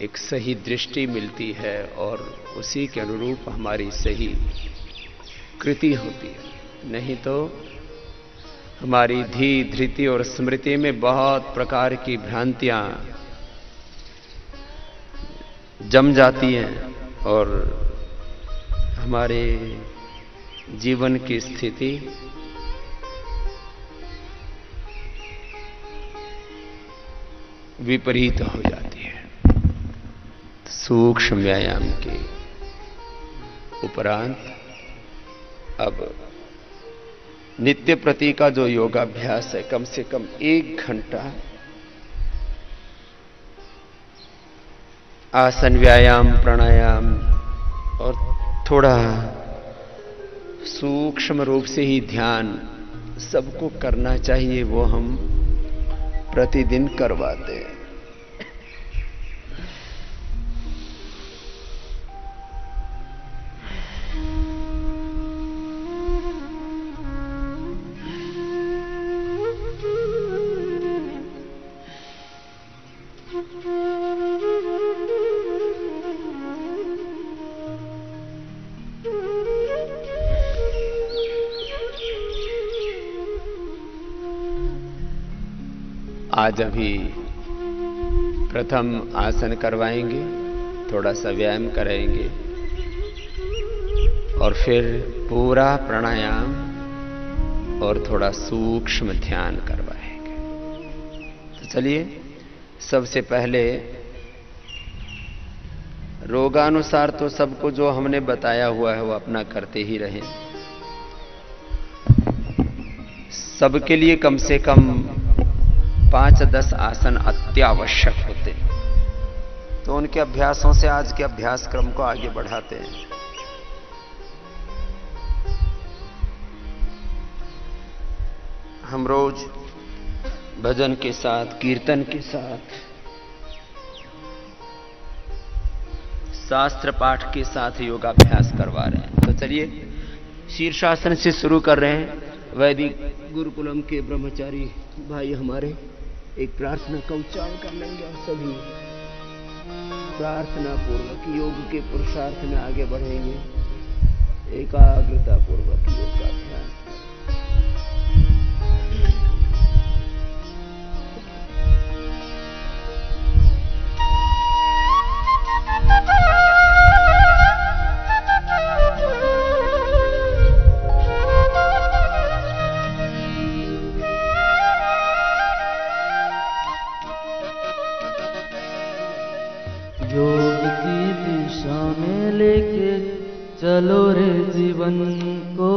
एक सही दृष्टि मिलती है और उसी के अनुरूप हमारी सही कृति होती है। नहीं तो हमारी धी धृति और स्मृति में बहुत प्रकार की भ्रांतियां जम जाती हैं और हमारे जीवन की स्थिति विपरीत हो जाती है। सूक्ष्म व्यायाम के उपरांत अब नित्य प्रति का जो योगाभ्यास है, कम से कम 1 घंटा आसन व्यायाम, प्राणायाम और थोड़ा सूक्ष्म रूप से ही ध्यान सबको करना चाहिए। वो हम प्रतिदिन करवाते हैं। आज अभी प्रथम आसन करवाएंगे, थोड़ा सा व्यायाम कराएंगे और फिर पूरा प्राणायाम और थोड़ा सूक्ष्म ध्यान करवाएंगे। तो चलिए, सबसे पहले रोगानुसार तो सबको जो हमने बताया हुआ है वो अपना करते ही रहें। सबके लिए कम से कम 5-10 आसन अत्यावश्यक होते हैं। तो उनके अभ्यासों से आज के अभ्यास क्रम को आगे बढ़ाते हैं। हम रोज भजन के साथ, कीर्तन के साथ, शास्त्र पाठ के साथ योगाभ्यास करवा रहे हैं। तो चलिए, शीर्षासन से शुरू कर रहे हैं। वैदिक गुरुकुलम के ब्रह्मचारी भाई हमारे एक प्रार्थना का उच्चारण कर लेंगे और सभी प्रार्थना पूर्वक योग के पुरुषार्थ में आगे बढ़ेंगे। एकाग्रता पूर्वक योग का अभ्यास। चलो रे जीवन को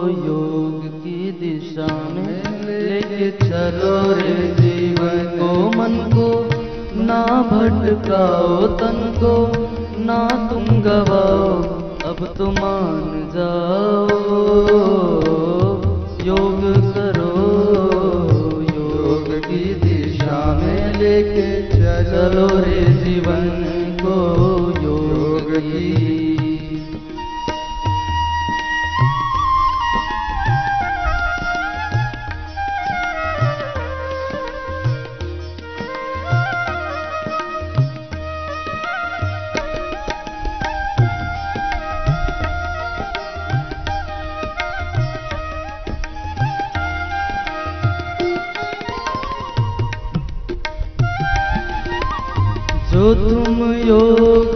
योग की दिशा में लेके चलो रे जीवन को। मन को ना भटकाओ, तन को ना तुम गवाओ, अब तो मान जाओ। योग करो, योग की दिशा में लेके चलो रे जीवन को योग की। जो तुम योग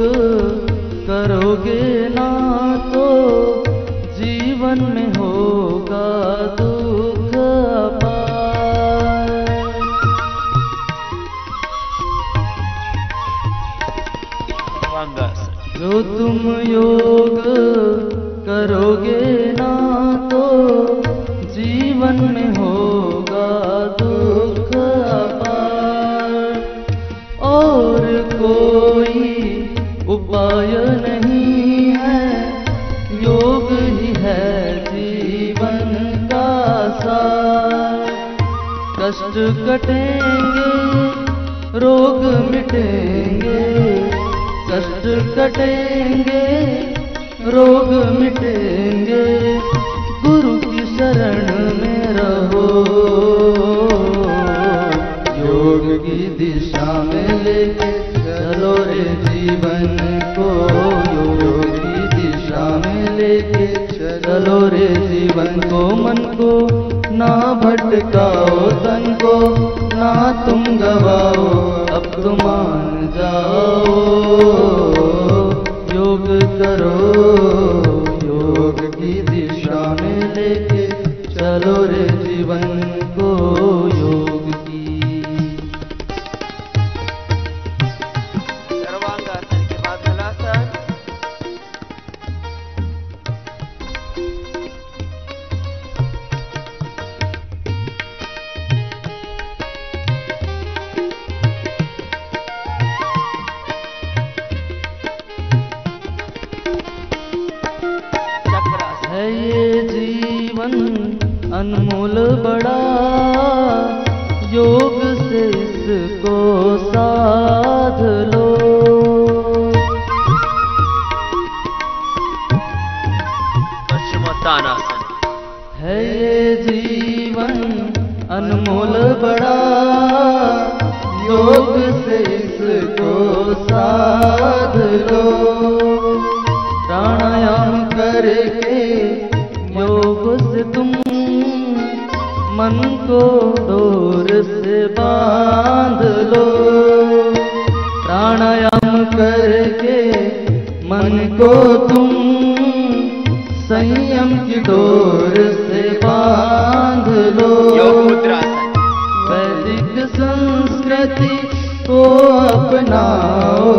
करोगे ना तो जीवन में होगा दुख अपार। जो तुम योग करोगे ना तो जीवन में होगा दुख अपार। और कोई उपाय नहीं है, योग ही है जीवन का सार। कष्ट कटेंगे, रोग मिटेंगे, कष्ट कटेंगे, रोग मिटेंगे। गुरु की शरण में रहो, योग की दिशा में लेके चलो रे ना भटकाओ तन को, ना तुम गवाओ, अब तुम मान जाओ। योग करो, योग की दिशा में लेके चलो रे जीवन को योग की। सर्वांगासन के बाद हलासन। है ये जीवन अनमोल बड़ा, योग से इसको साध लो। पश्चिमोत्तानासन। है ये जीवन अनमोल बड़ा, योग से इसको साध लो। प्राणायाम करके योग से तुम मन को डोर से बांध लो। प्राणायाम करके मन को तुम संयम की डोर से बांध लो। योग मुद्रासन। वैदिक संस्कृति को अपनाओ,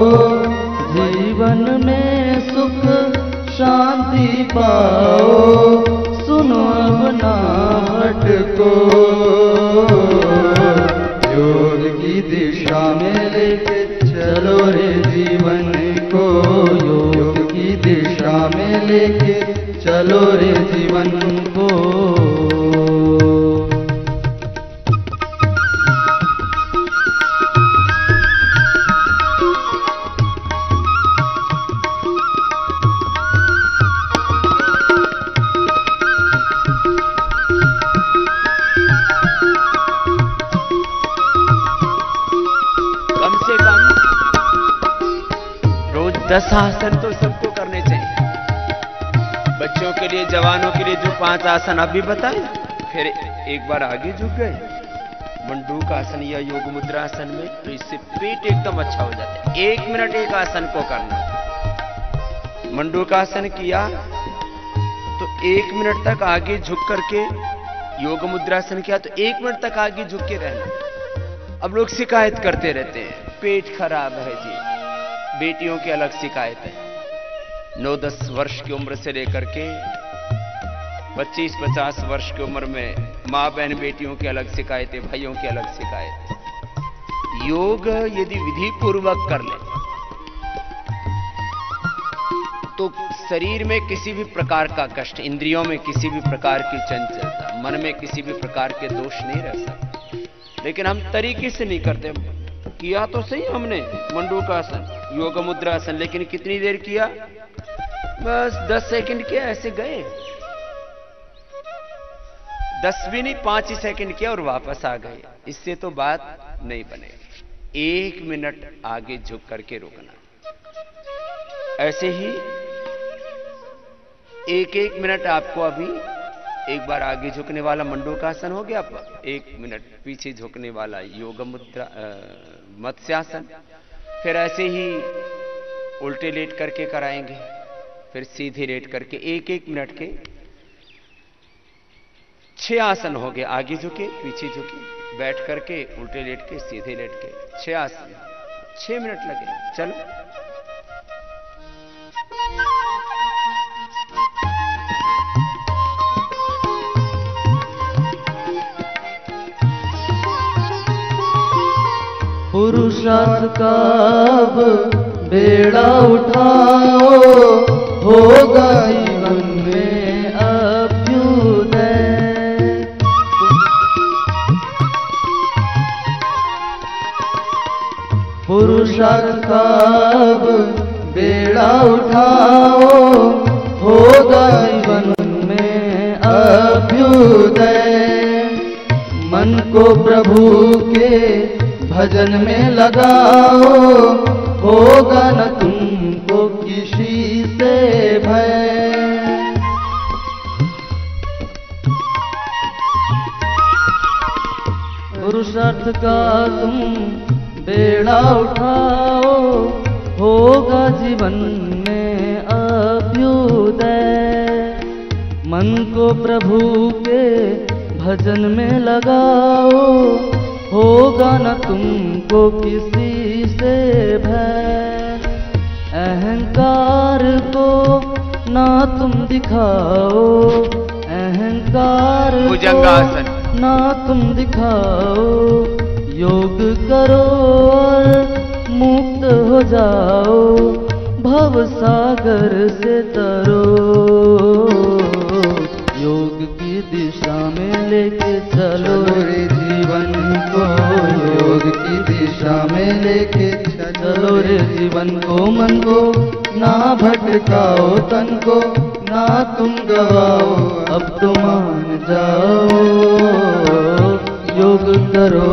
जीवन में सुख शांति पाओ। सुनो अब ना भटको, योग की दिशा में लेके चलो रे जीवन को। योग की दिशा में लेके चलो रे जीवन को। कम से कम रोज 10 आसन तो सबको करने चाहिए। बच्चों के लिए, जवानों के लिए जो 5 आसन अभी बताए, फिर एक बार आगे झुक गए मंडूक आसन या योग मुद्रासन में, तो इससे पेट एकदम अच्छा हो जाता है। 1 मिनट एक आसन को करना। मंडूक आसन किया तो 1 मिनट तक आगे झुक करके, योग मुद्रासन किया तो 1 मिनट तक आगे झुक के रहना। अब लोग शिकायत करते रहते हैं, पेट खराब है जी। बेटियों की अलग शिकायत है, 9-10 वर्ष की उम्र से लेकर के 25-50 वर्ष की उम्र में माँ बहन बेटियों की अलग शिकायत है, भाइयों की अलग शिकायत है। योग यदि विधि पूर्वक कर ले तो शरीर में किसी भी प्रकार का कष्ट, इंद्रियों में किसी भी प्रकार की चंचलता, मन में किसी भी प्रकार के दोष नहीं रह सकते। लेकिन हम तरीके से नहीं करते। किया तो सही हमने मंडूकासन, योग मुद्रासन, लेकिन कितनी देर किया? बस 10 सेकंड किया, ऐसे गए। 10 भी नहीं, 5 ही सेकंड किया और वापस आ गए। इससे तो बात नहीं बनेगी। 1 मिनट आगे झुक करके रुकना। ऐसे ही 1-1 मिनट आपको अभी एक बार आगे झुकने वाला मंडूकासन हो गया, 1 मिनट पीछे झुकने वाला योग मुद्रा मत्स्यासन, फिर ऐसे ही उल्टे लेट करके कराएंगे, फिर सीधे लेट करके 1-1 मिनट के 6 आसन हो गए। आगे झुके, पीछे झुके, बैठ करके, उल्टे लेट के, सीधे लेट के, 6 आसन, 6 मिनट लगे। चलो पुरुषार्थ का अब बेड़ा उठाओ, होगा जीवन में अभ्युदय। पुरुषार्थ का अब बेड़ा उठाओ, होगा जीवन में अभ्युदय। मन को प्रभु के भजन में लगाओ, होगा न तुमको किसी से भय। पुरुषार्थ का तुम बेड़ा उठाओ, होगा जीवन में अभ्युदय। मन को प्रभु के भजन में लगाओ, होगा न तुमको किसी से भय। अहंकार को ना तुम दिखाओ, अहंकार को ना तुम दिखाओ। योग करो और मुक्त हो जाओ, भव सागर से तरो। योग की दिशा में लेके चलो रे जीवन को, योग की दिशा में लेके चलो रे जीवन को। मन को ना भटकाओ, तन को ना तुम गवाओ, अब तो मान जाओ। योग करो,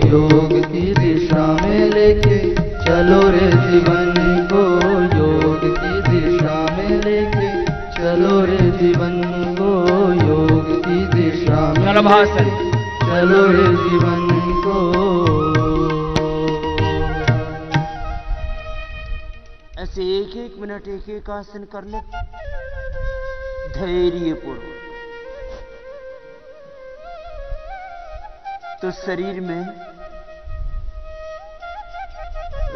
योग की दिशा में लेके चलो रे जीवन को, योग की दिशा में लेके चलो रे जीवन को, योग की दिशा में चलो रे जीवन को। ऐसे एक एक मिनट एक एक आसन कर ले धैर्यपूर्वक, तो शरीर में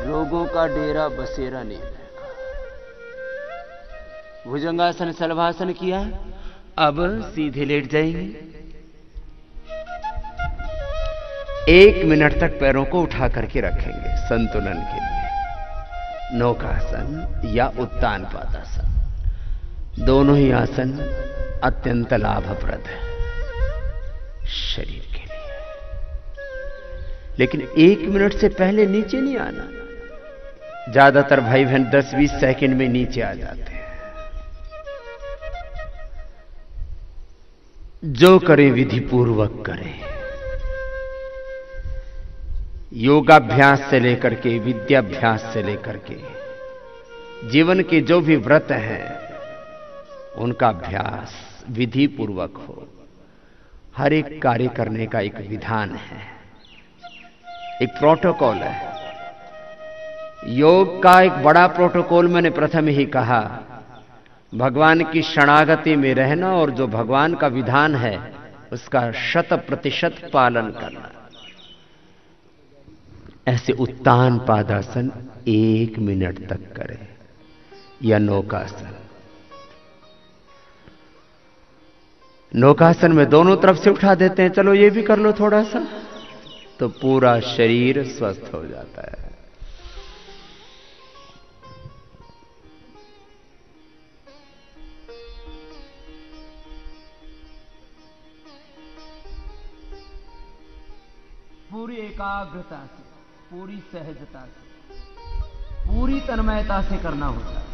रोगों का डेरा बसेरा नहीं रहेगा। भुजंगासन शलभासन किया, अब सीधे लेट जाएंगे। 1 मिनट तक पैरों को उठा करके रखेंगे संतुलन के लिए। नौकासन या उत्तान पादासन, दोनों ही आसन अत्यंत लाभप्रद है शरीर के लिए। लेकिन 1 मिनट से पहले नीचे नहीं आना। ज्यादातर भाई बहन 10-20 सेकंड में नीचे आ जाते हैं। जो करें विधि पूर्वक करें। योगाभ्यास से लेकर के, विद्याभ्यास से लेकर के, जीवन के जो भी व्रत हैं उनका अभ्यास विधि पूर्वक हो। हर एक कार्य करने का एक विधान है, एक प्रोटोकॉल है। योग का एक बड़ा प्रोटोकॉल मैंने प्रथम ही कहा, भगवान की शरणागति में रहना और जो भगवान का विधान है उसका 100% पालन करना। ऐसे उत्तान पादासन 1 मिनट तक करें, या नौकासन। नौकासन में दोनों तरफ से उठा देते हैं, चलो ये भी कर लो थोड़ा सा, तो पूरा शरीर स्वस्थ हो जाता है। पूरी एकाग्रता से, पूरी सहजता से, पूरी तन्मयता से करना होता है।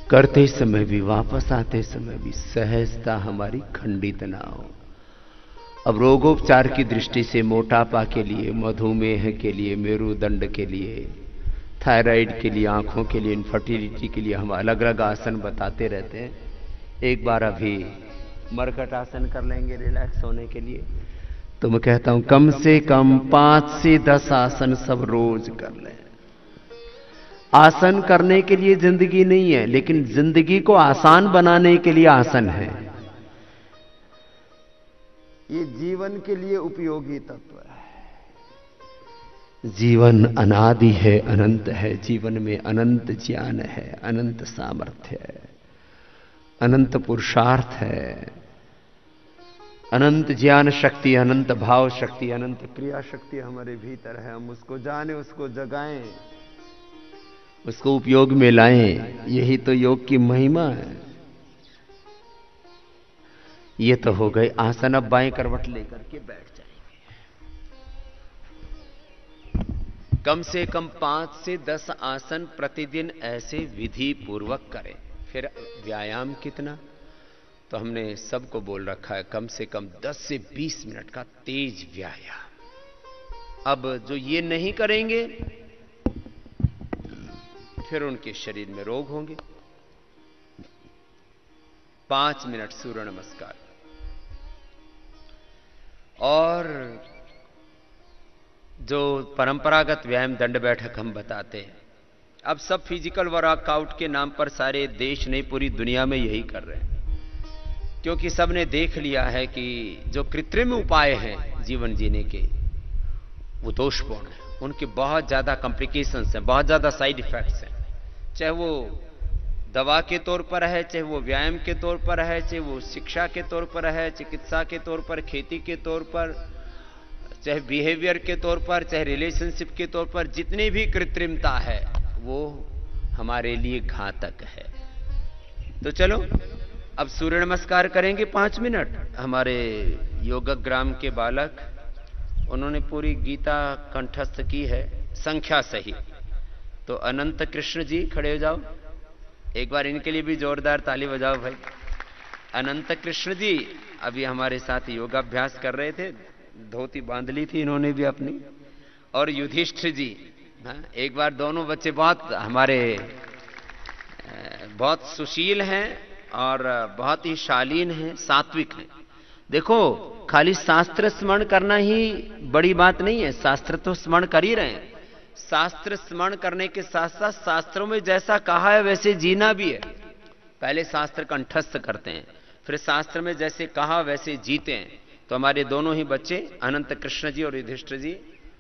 करते समय भी, वापस आते समय भी सहजता हमारी खंडित ना हो। अब रोगोपचार की दृष्टि से मोटापा के लिए, मधुमेह के लिए, मेरुदंड के लिए, थायराइड के लिए, आंखों के लिए, इनफर्टिलिटी के लिए हम अलग अलग आसन बताते रहते हैं। एक बार अभी मरकट आसन कर लेंगे रिलैक्स होने के लिए। तो मैं कहता हूं कम से कम 5 से 10 आसन सब रोज कर लें। आसन करने के लिए जिंदगी नहीं है, लेकिन जिंदगी को आसान बनाने के लिए आसन है। ये जीवन के लिए उपयोगी तत्व है। जीवन अनादि है, अनंत है। जीवन में अनंत ज्ञान है, अनंत सामर्थ्य है, अनंत पुरुषार्थ है, अनंत ज्ञान शक्ति, अनंत भाव शक्ति, अनंत क्रिया शक्ति हमारे भीतर है। हम उसको जाने, उसको जगाएं, उसको उपयोग में लाएं। यही तो योग की महिमा है। ये तो हो गए आसन। अब बाएं करवट लेकर के बैठ जाएंगे। कम से कम 5 से 10 आसन प्रतिदिन ऐसे विधि पूर्वक करें। फिर व्यायाम कितना? तो हमने सबको बोल रखा है कम से कम 10 से 20 मिनट का तेज व्यायाम। अब जो ये नहीं करेंगे फिर उनके शरीर में रोग होंगे। 5 मिनट सूर्य नमस्कार। और जो परंपरागत व्यायाम दंड बैठक हम बताते हैं, अब सब फिजिकल वर्कआउट के नाम पर सारे देश नहीं पूरी दुनिया में यही कर रहे हैं, क्योंकि सबने देख लिया है कि जो कृत्रिम उपाय हैं जीवन जीने के वो दोषपूर्ण हैं, उनके बहुत ज्यादा कॉम्प्लिकेशंस हैं, बहुत ज्यादा साइड इफेक्ट्स हैं। चाहे वो दवा के तौर पर है, चाहे वो व्यायाम के तौर पर है, चाहे वो शिक्षा के तौर पर है, चिकित्सा के तौर पर, खेती के तौर पर, चाहे बिहेवियर के तौर पर, चाहे रिलेशनशिप के तौर पर, जितनी भी कृत्रिमता है वो हमारे लिए घातक है। तो चलो अब सूर्य नमस्कार करेंगे 5 मिनट। हमारे योगग्राम के बालक, उन्होंने पूरी गीता कंठस्थ की है संख्या सही। तो अनंत कृष्ण जी खड़े हो जाओ, एक बार इनके लिए भी जोरदार ताली बजाओ भाई। अनंत कृष्ण जी अभी हमारे साथ योगाभ्यास कर रहे थे, धोती बांध ली थी इन्होंने भी अपनी। और युधिष्ठिर जी, एक बार दोनों बच्चे बहुत हमारे बहुत सुशील हैं और बहुत ही शालीन हैं, सात्विक हैं। देखो खाली शास्त्र स्मरण करना ही बड़ी बात नहीं है, शास्त्र तो स्मरण कर ही रहे हैं। शास्त्र स्मरण करने के साथ साथ शास्त्रों में जैसा कहा है वैसे जीना भी है। पहले शास्त्र कंठस्थ करते हैं, फिर शास्त्र में जैसे कहा वैसे जीते हैं। तो हमारे दोनों ही बच्चे अनंत कृष्ण जी और युधिष्ठिर जी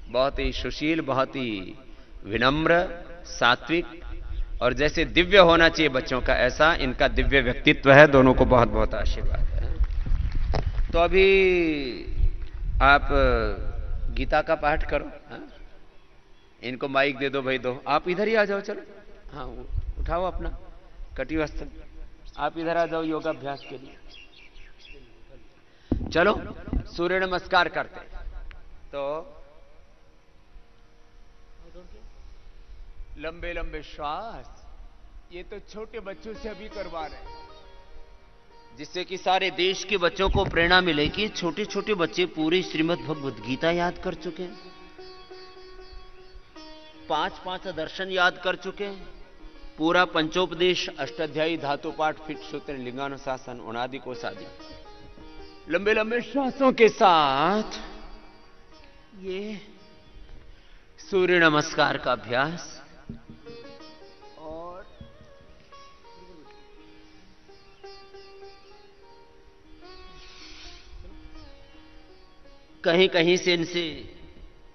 बहुत ही सुशील, बहुत ही विनम्र, सात्विक और जैसे दिव्य होना चाहिए बच्चों का, ऐसा इनका दिव्य व्यक्तित्व है। दोनों को बहुत बहुत आशीर्वाद है। तो अभी आप गीता का पाठ करो। इनको माइक दे दो भाई, दो आप इधर ही आ जाओ। चलो हाँ, उठाओ अपना कटी वस्त्र, आप इधर आ जाओ योगाभ्यास के लिए। चलो सूर्य नमस्कार करते। तो लंबे लंबे श्वास, ये तो छोटे बच्चों से अभी करवा रहे हैं, जिससे कि सारे देश के बच्चों को प्रेरणा मिले कि छोटे छोटे बच्चे पूरी श्रीमद् भगवद गीता याद कर चुके हैं, 5 दर्शन याद कर चुके हैं, पूरा पंचोपदेश, अष्टाध्यायी, धातु पाठ, फिट सूत्र, लिंगानुशासन, उनादि कोश आदि। लंबे लंबे श्वासों के साथ ये सूर्य नमस्कार का अभ्यास। और कहीं कहीं से इनसे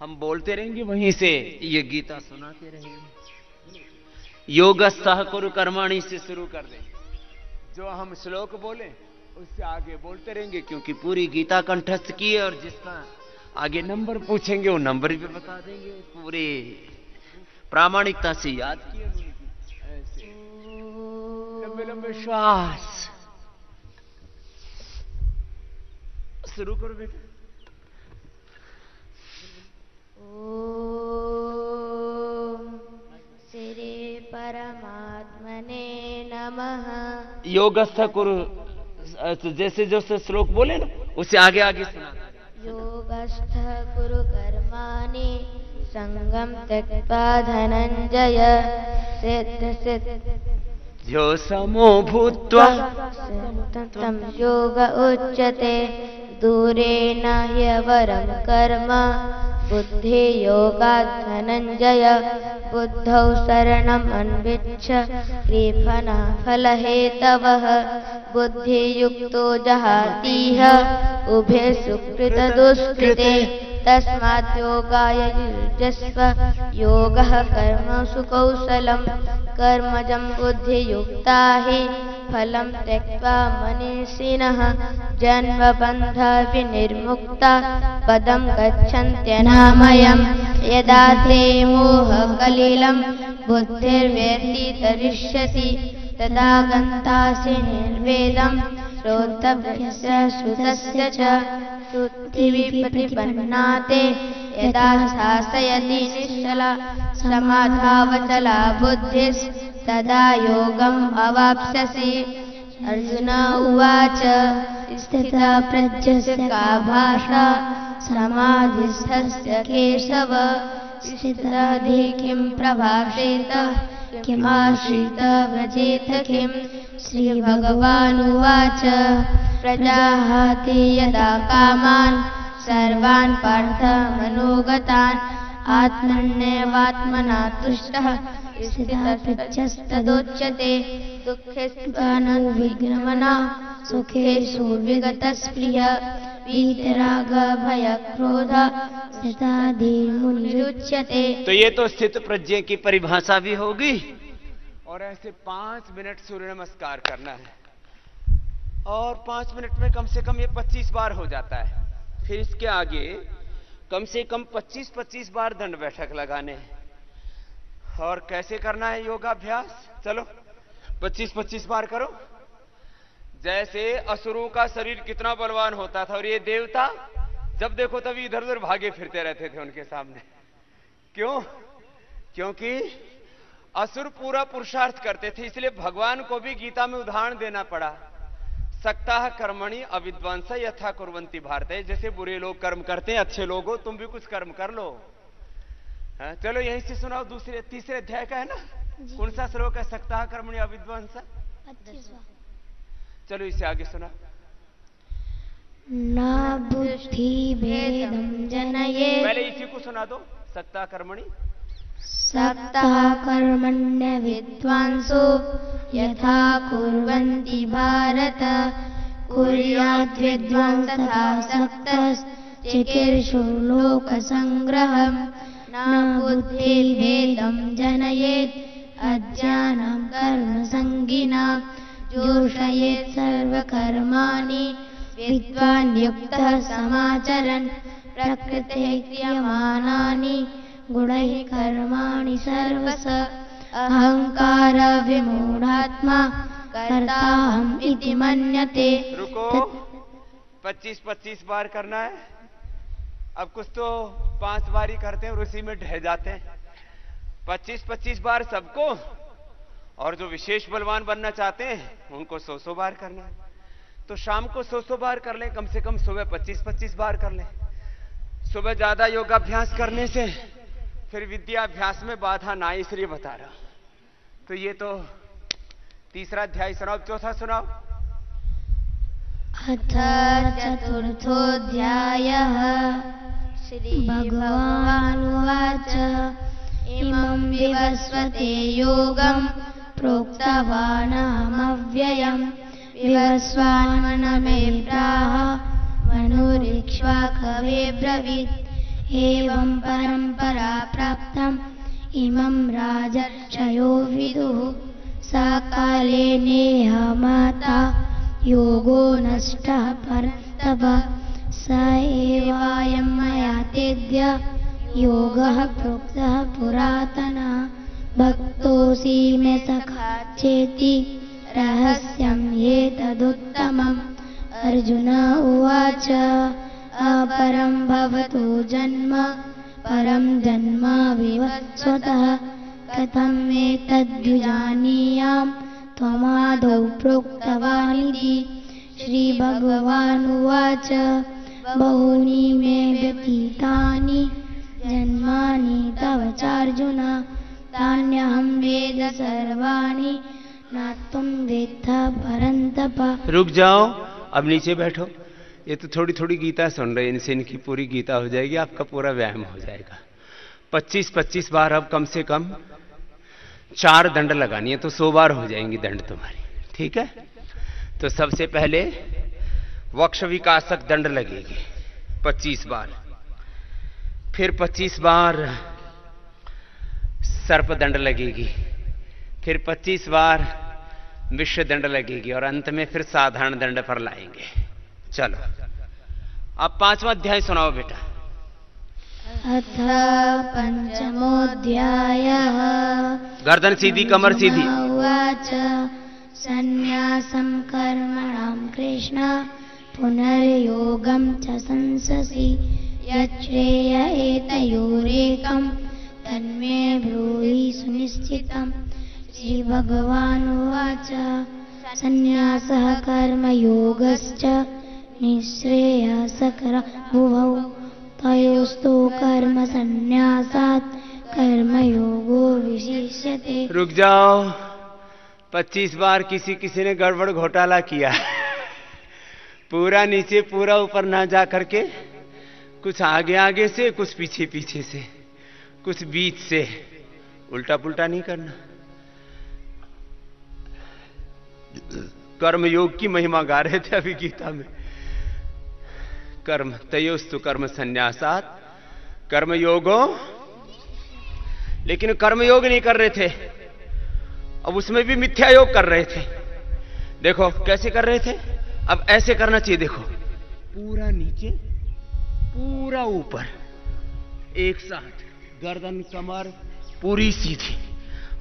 हम बोलते रहेंगे, वहीं से ये गीता सुनाते रहेंगे। योगस्थः कुरु कर्माणि से शुरू कर देंगे, जो हम श्लोक बोले उससे आगे बोलते रहेंगे, क्योंकि पूरी गीता कंठस्थ की है। और जिसका आगे नंबर पूछेंगे वो नंबर भी बता देंगे, पूरे प्रामाणिकता से याद किए। ऐसे लंबे लंबे श्वास शुरू करो बेटा। ओम श्री परमात्मने नमः। योगस्थ कुरु, जैसे जैसे श्लोक बोले ना उसे आगे आगे सुना। योगस्थ कुरु कर्माणि संगम त्यक्त्वा धनंजय सिद्ध सिद्ध यो समो भूत्वा तम योग उच्यते दूरेण ह्यवरं कर्म बुद्धि योगात् धनंजय बुद्धौ शरणम् अन्विच्छ कृपणा फलहेतवः बुद्धियुक्तो जहातीह उभे सुकृत दुष्कृते तस्मात् योगाय युज्यस्व योगः कर्मसु कौशलम् कर्मजं बुद्धियुक्ता हि फलं त्यक्त्वा मनीषिणः जन्मबन्ध विनिर्मुक्ता पदं गच्छन्त्यनामयम् यदा ते मोहकलिलं बुद्धिर्व्यतितरिष्यति तदा गन्तासि निर्वेदं श्रोतव्यस्य श्रुतस्य च श्रुतिविप्रतिपन्ना ते यदा शासयति निश्चला समाधावचला बुद्धिस्तदा योगम् अवाप्स्यसि अर्जुन उवाच स्थितप्रज्ञस्य का भाषा समाधिस्थस्य केशव स्थितधि किं प्रभाषेत किमाश्रित व्रजेत किं श्रीभगवानुवाच प्रजाहाति यदा कामान् सर्वान् पार्थ मनोगतान् आत्मन्येवात्मना तुष्टः स्थितप्रज्ञस्तदोच्यते दुःखेष्वनुविघ्नमनः सुखेषु विगतस्पृहः वीतरागभयक्रोध स्थिताधिमुनिरुच्यते। तो ये तो स्थित प्रज्ञ की परिभाषा भी होगी। और ऐसे 5 मिनट सूर्य नमस्कार करना है और 5 मिनट में कम से कम ये 25 बार हो जाता है। फिर इसके आगे कम से कम 25-25 बार दंड बैठक लगाने हैं। और कैसे करना है योगाभ्यास? चलो 25-25 बार करो। जैसे असुरों का शरीर कितना बलवान होता था और ये देवता जब देखो तभी इधर उधर भागे फिरते रहते थे उनके सामने। क्यों? क्योंकि असुर पूरा पुरुषार्थ करते थे, इसलिए भगवान को भी गीता में उदाहरण देना पड़ा। सक्ताः कर्मणि अविद्वांस यथा कुर्वन्ति भारते। जैसे बुरे लोग कर्म करते हैं, अच्छे लोग हो तुम भी कुछ कर्म कर लो। चलो यहीं से सुनाओ। तीसरे अध्याय का है ना? कौन सा श्लोक है? सक्ताः कर्मणि अविद्वांस। चलो इसे आगे सुना। न बुद्धि भेदम जनये। पहले इसी को सुना दो। सक्ताः कर्मणि सक्तः कर्मण्य विद्वांसो यथा कुर्वन्ति भारत कुर्यात् विद्वांस तथा सक्तः चिकीर्षु लोकसंग्रहम् न बुद्धि भेदम जनयेत् अज्ञानं कर्मसंगिना जोषयेत् सर्वकर्माणि विद्वान् युक्तः समाचरन् प्रकृते क्रियमाणानि गुणैः कर्माणि सर्वश अहंकार विमूढात्मा कर्ताहम् इति मन्यते। रुको, 25-25 बार करना है। अब कुछ तो 5 बार ही करते हैं और उसी में ढह जाते हैं। 25-25 बार सबको, और जो विशेष बलवान बनना चाहते हैं उनको 100-100 बार करना है। तो शाम को 100-100 बार कर लें, कम से कम सुबह 25-25 बार कर लें। सुबह ज्यादा योगाभ्यास करने से फिर विद्याभ्यास में बाधा ना, इसलिए बता रहा। तो ये तो तीसरा अध्याय सुनाओ। चौथा सुनाओ। अथ चतुर्थोऽध्यायः श्रीभगवानुवाच इमं विवस्वते योगं प्रोक्तवानहमव्ययम् विवस्वान्मनमे प्राह मनुरिक्ष्वाकवे ब्रवीत् एवं परम्परा प्राप्तम् इमं राजर्षयो विदुः सकाले नेह माता योगो नष्टः परन्तप स एवायं मया तेद्य योगः प्रोक्तः पुरातनः भक्तोऽसि मे सखा चेति रहस्यम् एतदुत्तमम्। अर्जुन उवाच अपरं भवतो जन्म परं जन्म विवस्वतः कथं एतद्विजानीयाम् त्वमादौ प्रोक्तवानिति। श्रीभगवानुवाच बहूनि मे व्यतीतानि जन्मानि तव चार्जुन तान्यहं वेद सर्वाणि न त्वं वेत्थ परन्तप। रुक जाओ, अब नीचे बैठो। ये तो थोड़ी थोड़ी गीता सुन रहे हैं, इनसे इनकी पूरी गीता हो जाएगी, आपका पूरा व्यायाम हो जाएगा। 25-25 बार अब कम से कम 4 दंड लगानी है, तो 100 बार हो जाएंगी दंड तुम्हारी। ठीक है? तो सबसे पहले वक्ष विकासक दंड लगेगी 25 बार, फिर 25 बार सर्प दंड लगेगी, फिर 25 बार विश्व दंड लगेगी और अंत में फिर साधारण दंड पर लाएंगे। चलो अब 5वां अध्याय सुनाओ बेटा। अथ पंचमोऽध्यायः गर्दन सीधी, कमर सीधी। उवाच सन्न्यासं कर्मणां कृष्ण पुनर्योगं च संससि यच्छ्रेय एतयोरेकं तन्मे ब्रूहि सुनिश्चितम्। श्रीभगवानुवाच सन्न्यासः कर्मयोगश्च निःश्रेयसकरः भुवौ तयोस्तु कर्मसन्न्यासात् कर्मयोगो विशिष्यते। रुक जाओ, 25 बार किसी ने गड़बड़ घोटाला किया। पूरा नीचे पूरा ऊपर ना जा करके कुछ आगे आगे से, कुछ पीछे पीछे से, कुछ बीच से, उल्टा पुल्टा नहीं करना। कर्मयोग की महिमा गा रहे थे अभी गीता में। कर्म तयोस्तु कर्म संन्यासात् कर्मयोगो, लेकिन कर्मयोग नहीं कर रहे थे, अब उसमें भी मिथ्या योग कर रहे थे। देखो कैसे कर रहे थे, अब ऐसे करना चाहिए। देखो पूरा नीचे पूरा ऊपर एक साथ, गर्दन कमर पूरी सीधी।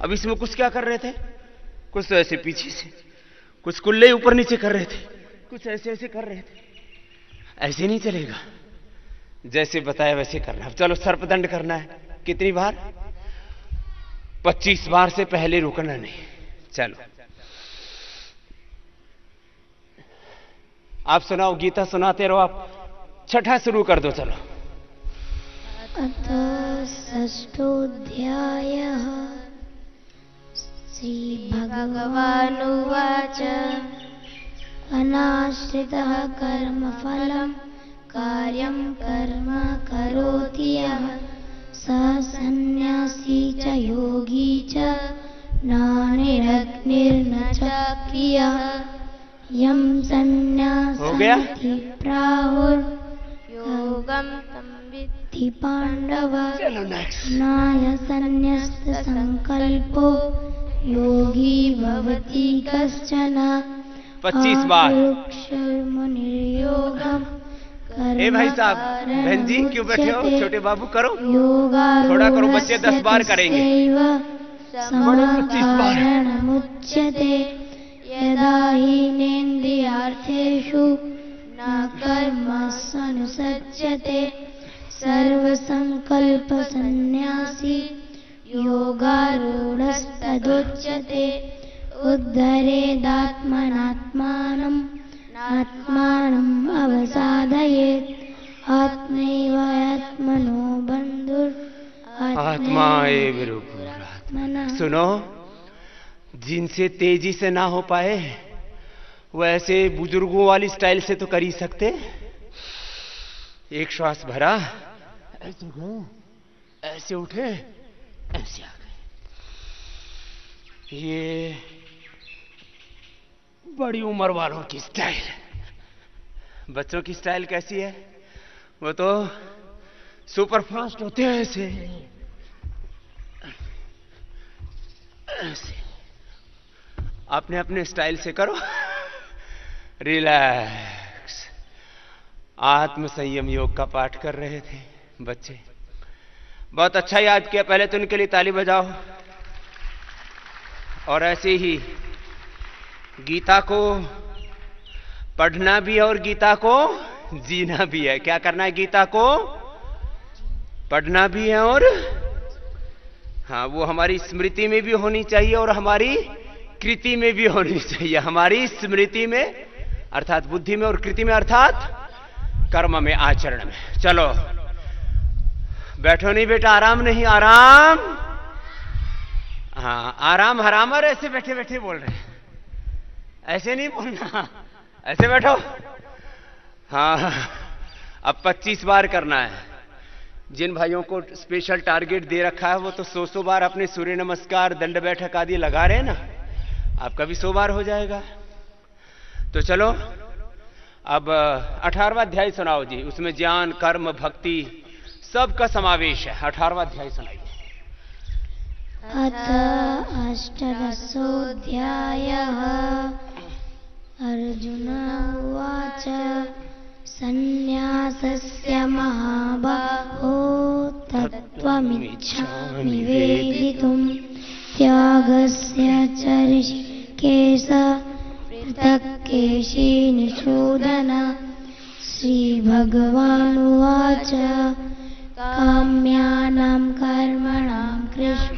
अब इसमें कुछ क्या कर रहे थे, कुछ तो ऐसे पीछे से, कुछ कुल्ले ऊपर नीचे कर रहे थे, कुछ ऐसे ऐसे कर रहे थे। ऐसे नहीं चलेगा, जैसे बताया वैसे करना। अब चलो सर्पदंड करना है। कितनी बार? 25 बार से पहले रुकना नहीं। चलो आप सुनाओ, गीता सुनाते रहो आप। छठा शुरू कर दो। चलो। अथ षष्ठोऽध्यायः श्रीभगवानुवाच अनाश्रितः कर्मफलं कार्यं कर्म करोति यः स सन्न्यासी च योगी च न निरग्निर्न च क्रियः यं सन्न्यासमिति प्राहुर्योगं तं विद्धि पाण्डव नायसन्न्यस्तसङ्कल्पो योगी भवति कश्चन 25 बार। मुनिर्योगम् ए भाई साहब, बहन जी क्यों बैठे हो? छोटे बाबू करो, थोड़ा करो, बच्चे 10 बार करेंगे। समाकारणमुच्यते यदा हीनेन्द्रियार्थेषु न कर्मस्वनुसज्जते सर्वसंकल्पसन्न्यासी योगारूढस्तदुच्यते उद्धरेदात्मनात्मानम् आत्मानम् अवसादयेत् आत्मैव आत्मनो बन्धुर् आत्मा एव रूपः। सुनो, जिनसे तेजी से ना हो पाए वो ऐसे बुजुर्गों वाली स्टाइल से तो कर ही सकते। एक श्वास भरा, ऐसे गए, ऐसे उठे, ऐसे आ गए। ये बड़ी उम्र वालों की स्टाइल। बच्चों की स्टाइल कैसी है? वो तो सुपर फास्ट होते हैं। ऐसे ऐसे अपने अपने स्टाइल से करो। रिलैक्स। आत्म संयम योग का पाठ कर रहे थे बच्चे, बहुत अच्छा याद किया। पहले तो उनके लिए ताली बजाओ। और ऐसे ही गीता को पढ़ना भी है और गीता को जीना भी है। क्या करना है? गीता को पढ़ना भी है और हाँ, वो हमारी स्मृति में भी होनी चाहिए और हमारी कृति में भी होनी चाहिए। हमारी स्मृति में अर्थात बुद्धि में, और कृति में अर्थात कर्म में, आचरण में। चलो बैठो नहीं बेटा, आराम नहीं, आराम। हाँ, आराम हराम। और ऐसे बैठे बैठे बोल रहे हैं, ऐसे नहीं बोलना, ऐसे बैठो। हाँ, अब 25 बार करना है। जिन भाइयों को स्पेशल टारगेट दे रखा है वो तो 100 बार अपने सूर्य नमस्कार, दंड बैठक आदि लगा रहे हैं ना। आपका भी 100 बार हो जाएगा। तो चलो अब 18वां अध्याय सुनाओ जी। उसमें ज्ञान, कर्म, भक्ति सब का समावेश है। 18वां अध्याय सुनाइए। अथ अष्टादशोऽध्यायः अर्जुन उवाच सन्न्यासस्य महाबाहो तत्त्वमिच्छामि वेदितुं त्यागस्य च ऋषिकेश पृथक् केशिनिषूदन। श्रीभगवानुवाच काम्यानां कर्मणां कृष्ण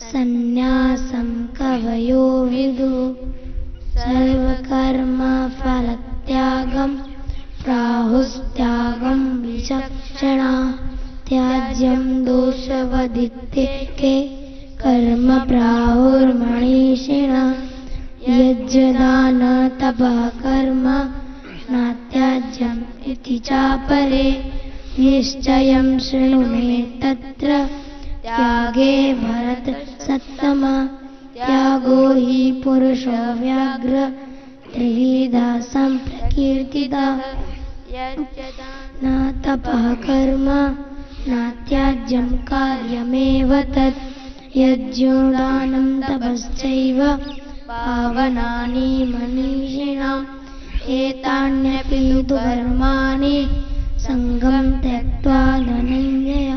सन्न्यासं कवयो विदुः सर्वकर्म फलत्यागं प्राहुस्त्यागं विचक्षणा त्याज्यं दोषवदित्ये कर्म प्राहुर्मनीषिणा यज्ञदान तपः कर्म नात्याज्यम् इति चापरे निश्चयं शृणु मे तत्र त्यागे भरत सत्तमा त्यागो हि पुरुषो व्याघ्र त्रिविधा संप्रकीर्तिता न तपः कर्म नात्याज्यं कार्यमेव तत् यज्ञदानं तपश्चैव पावनानि मनीषिणाम् एतान्यपि तु कर्माणि संगम त्यक्त्वा धनञ्जय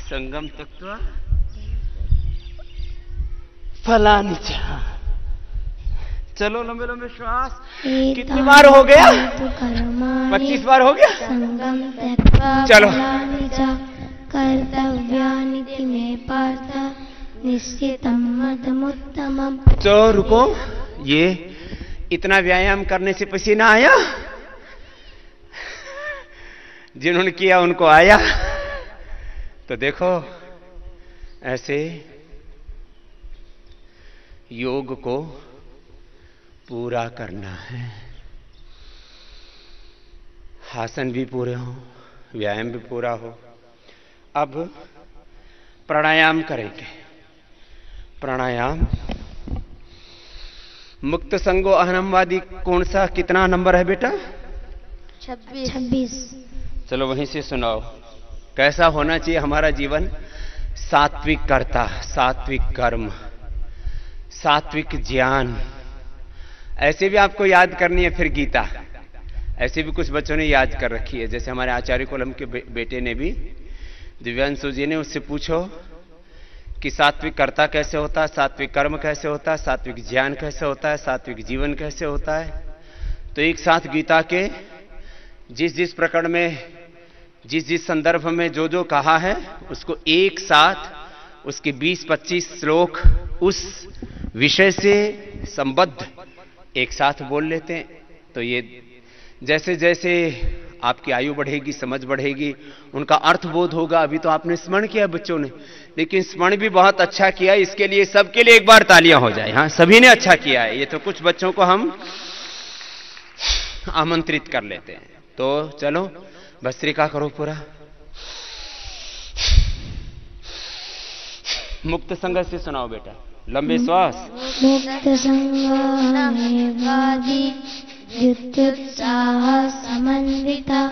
संगम त्यक्त्वा फलानि च। चलो लंबे लंबे श्वास। कितनी बार हो गया? 25 बार हो गया। संगम त्यक्त्वा चलो। फलानि च कर्तव्यानिति मे पार्थ निश्चितं मतमुत्तमम्। तो रुको, ये इतना व्यायाम करने से पसीना आया? जिन्होंने किया उनको आया। तो देखो, ऐसे योग को पूरा करना है। आसन भी पूरे हो, व्यायाम भी पूरा हो। अब प्राणायाम करेंगे। प्राणायाम मुक्त संगो अहनमवादी कौन सा कितना नंबर है बेटा? 26। चलो वहीं से सुनाओ। कैसा होना चाहिए हमारा जीवन? सात्विक कर्ता, सात्विक कर्म, सात्विक ज्ञान। ऐसे भी आपको याद करनी है फिर गीता। ऐसे भी कुछ बच्चों ने याद कर रखी है। जैसे हमारे आचार्य कोलम के बेटे ने भी, दिव्यांशु जी ने, उससे पूछो कि सात्विक कर्ता कैसे होता है, सात्विक कर्म कैसे होता है, सात्विक ज्ञान कैसे होता है, सात्विक जीवन कैसे होता है। तो एक साथ गीता के जिस जिस प्रकरण में, जिस जिस संदर्भ में जो जो कहा है, उसको एक साथ उसके 20-25 श्लोक उस विषय से संबद्ध एक साथ बोल लेते हैं। तो ये जैसे जैसे आपकी आयु बढ़ेगी, समझ बढ़ेगी, उनका अर्थबोध होगा। अभी तो आपने स्मरण किया बच्चों ने, लेकिन स्मरण भी बहुत अच्छा किया। इसके लिए सबके लिए एक बार तालियां हो जाए। हाँ, सभी ने अच्छा किया है। ये तो कुछ बच्चों को हम आमंत्रित कर लेते हैं। तो चलो भस्त्रिका करो पूरा। मुक्त संग से सुनाओ बेटा, लंबे श्वास। मुक्त संगमेवादि द्युत्युत्साह समन्विता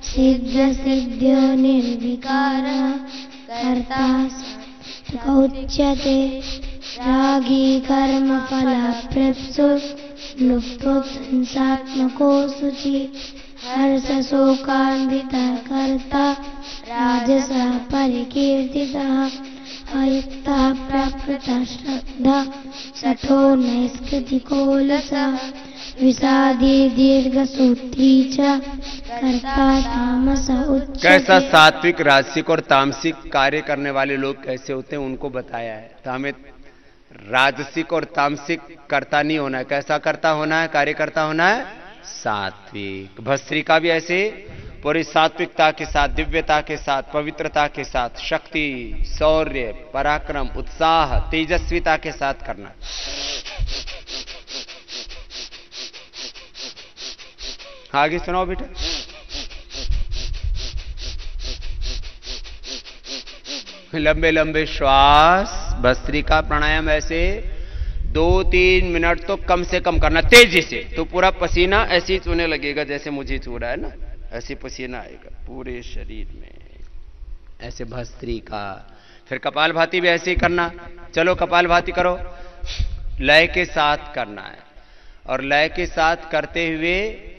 सिद्ध सिद्ध्यो निर्विकार कर्ता सात्विक उच्यते रागी कर्म फलप्रेप्सु लुप्तोत्सात्मको शुचि हर्ष शोकान्वितः कर्ता राजसः परिकीर्तितः अयुक्तः प्रकृतः श्रद्धा शठो नैष्कृतिकोलसः विषादी दीर्घसूत्री च कर्ता तामस उच्यते। कैसा सात्विक, राजसिक और तामसिक कार्य करने वाले लोग कैसे होते हैं उनको बताया है। तो हमें राजसिक और तामसिक कर्ता नहीं होना है। कैसा कर्ता होना है, कार्यकर्ता होना है? सात्विक। भस्त्रिका भी ऐसे पूरी सात्विकता के साथ, दिव्यता के साथ, पवित्रता के साथ, शक्ति, शौर्य, पराक्रम, उत्साह, तेजस्विता के साथ करना। आगे सुनाओ बेटा। लंबे लंबे श्वास। भस्त्रिका प्राणायाम ऐसे 2-3 मिनट तो कम से कम करना, तेजी से। तो पूरा पसीना ऐसे ही चूने लगेगा जैसे मुझे चू रहा है ना, ऐसे पसीना आएगा पूरे शरीर में। ऐसे भस्त्रिका। फिर कपालभाति भी ऐसे ही करना। चलो कपालभाति करो। लय के साथ करना है। और लय के साथ करते हुए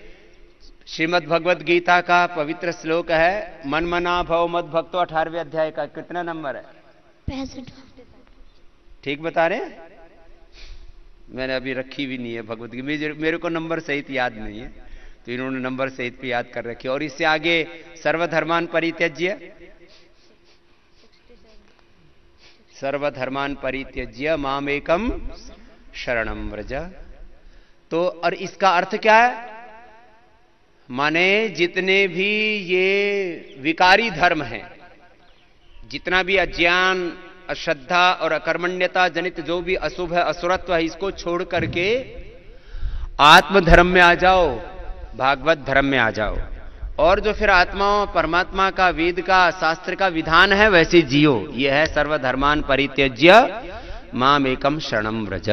श्रीमद् भगवद गीता का पवित्र श्लोक है, मन मना भव मद भक्तो, 18वें अध्याय का कितना नंबर है? 65। ठीक बता रहे हैं? मैंने अभी रखी भी नहीं है भगवद गीता, मेरे को नंबर सहित याद नहीं है, तो इन्होंने नंबर सहित भी याद कर रखी। और इससे आगे सर्वधर्मान परित्यज्य, सर्वधर्मान परित्यज्य मामेकम शरणम व्रज। तो और इसका अर्थ क्या है? माने जितने भी ये विकारी धर्म हैं, जितना भी अज्ञान, अश्रद्धा और अकर्मण्यता जनित जो भी अशुभ है, असुरत्व है, इसको छोड़ करके आत्मधर्म में आ जाओ, भागवत धर्म में आ जाओ। और जो फिर आत्मा परमात्मा का, वेद का, शास्त्र का विधान है वैसे जियो। यह है सर्वधर्मान परित्यज्य माम एकम शरणम व्रज।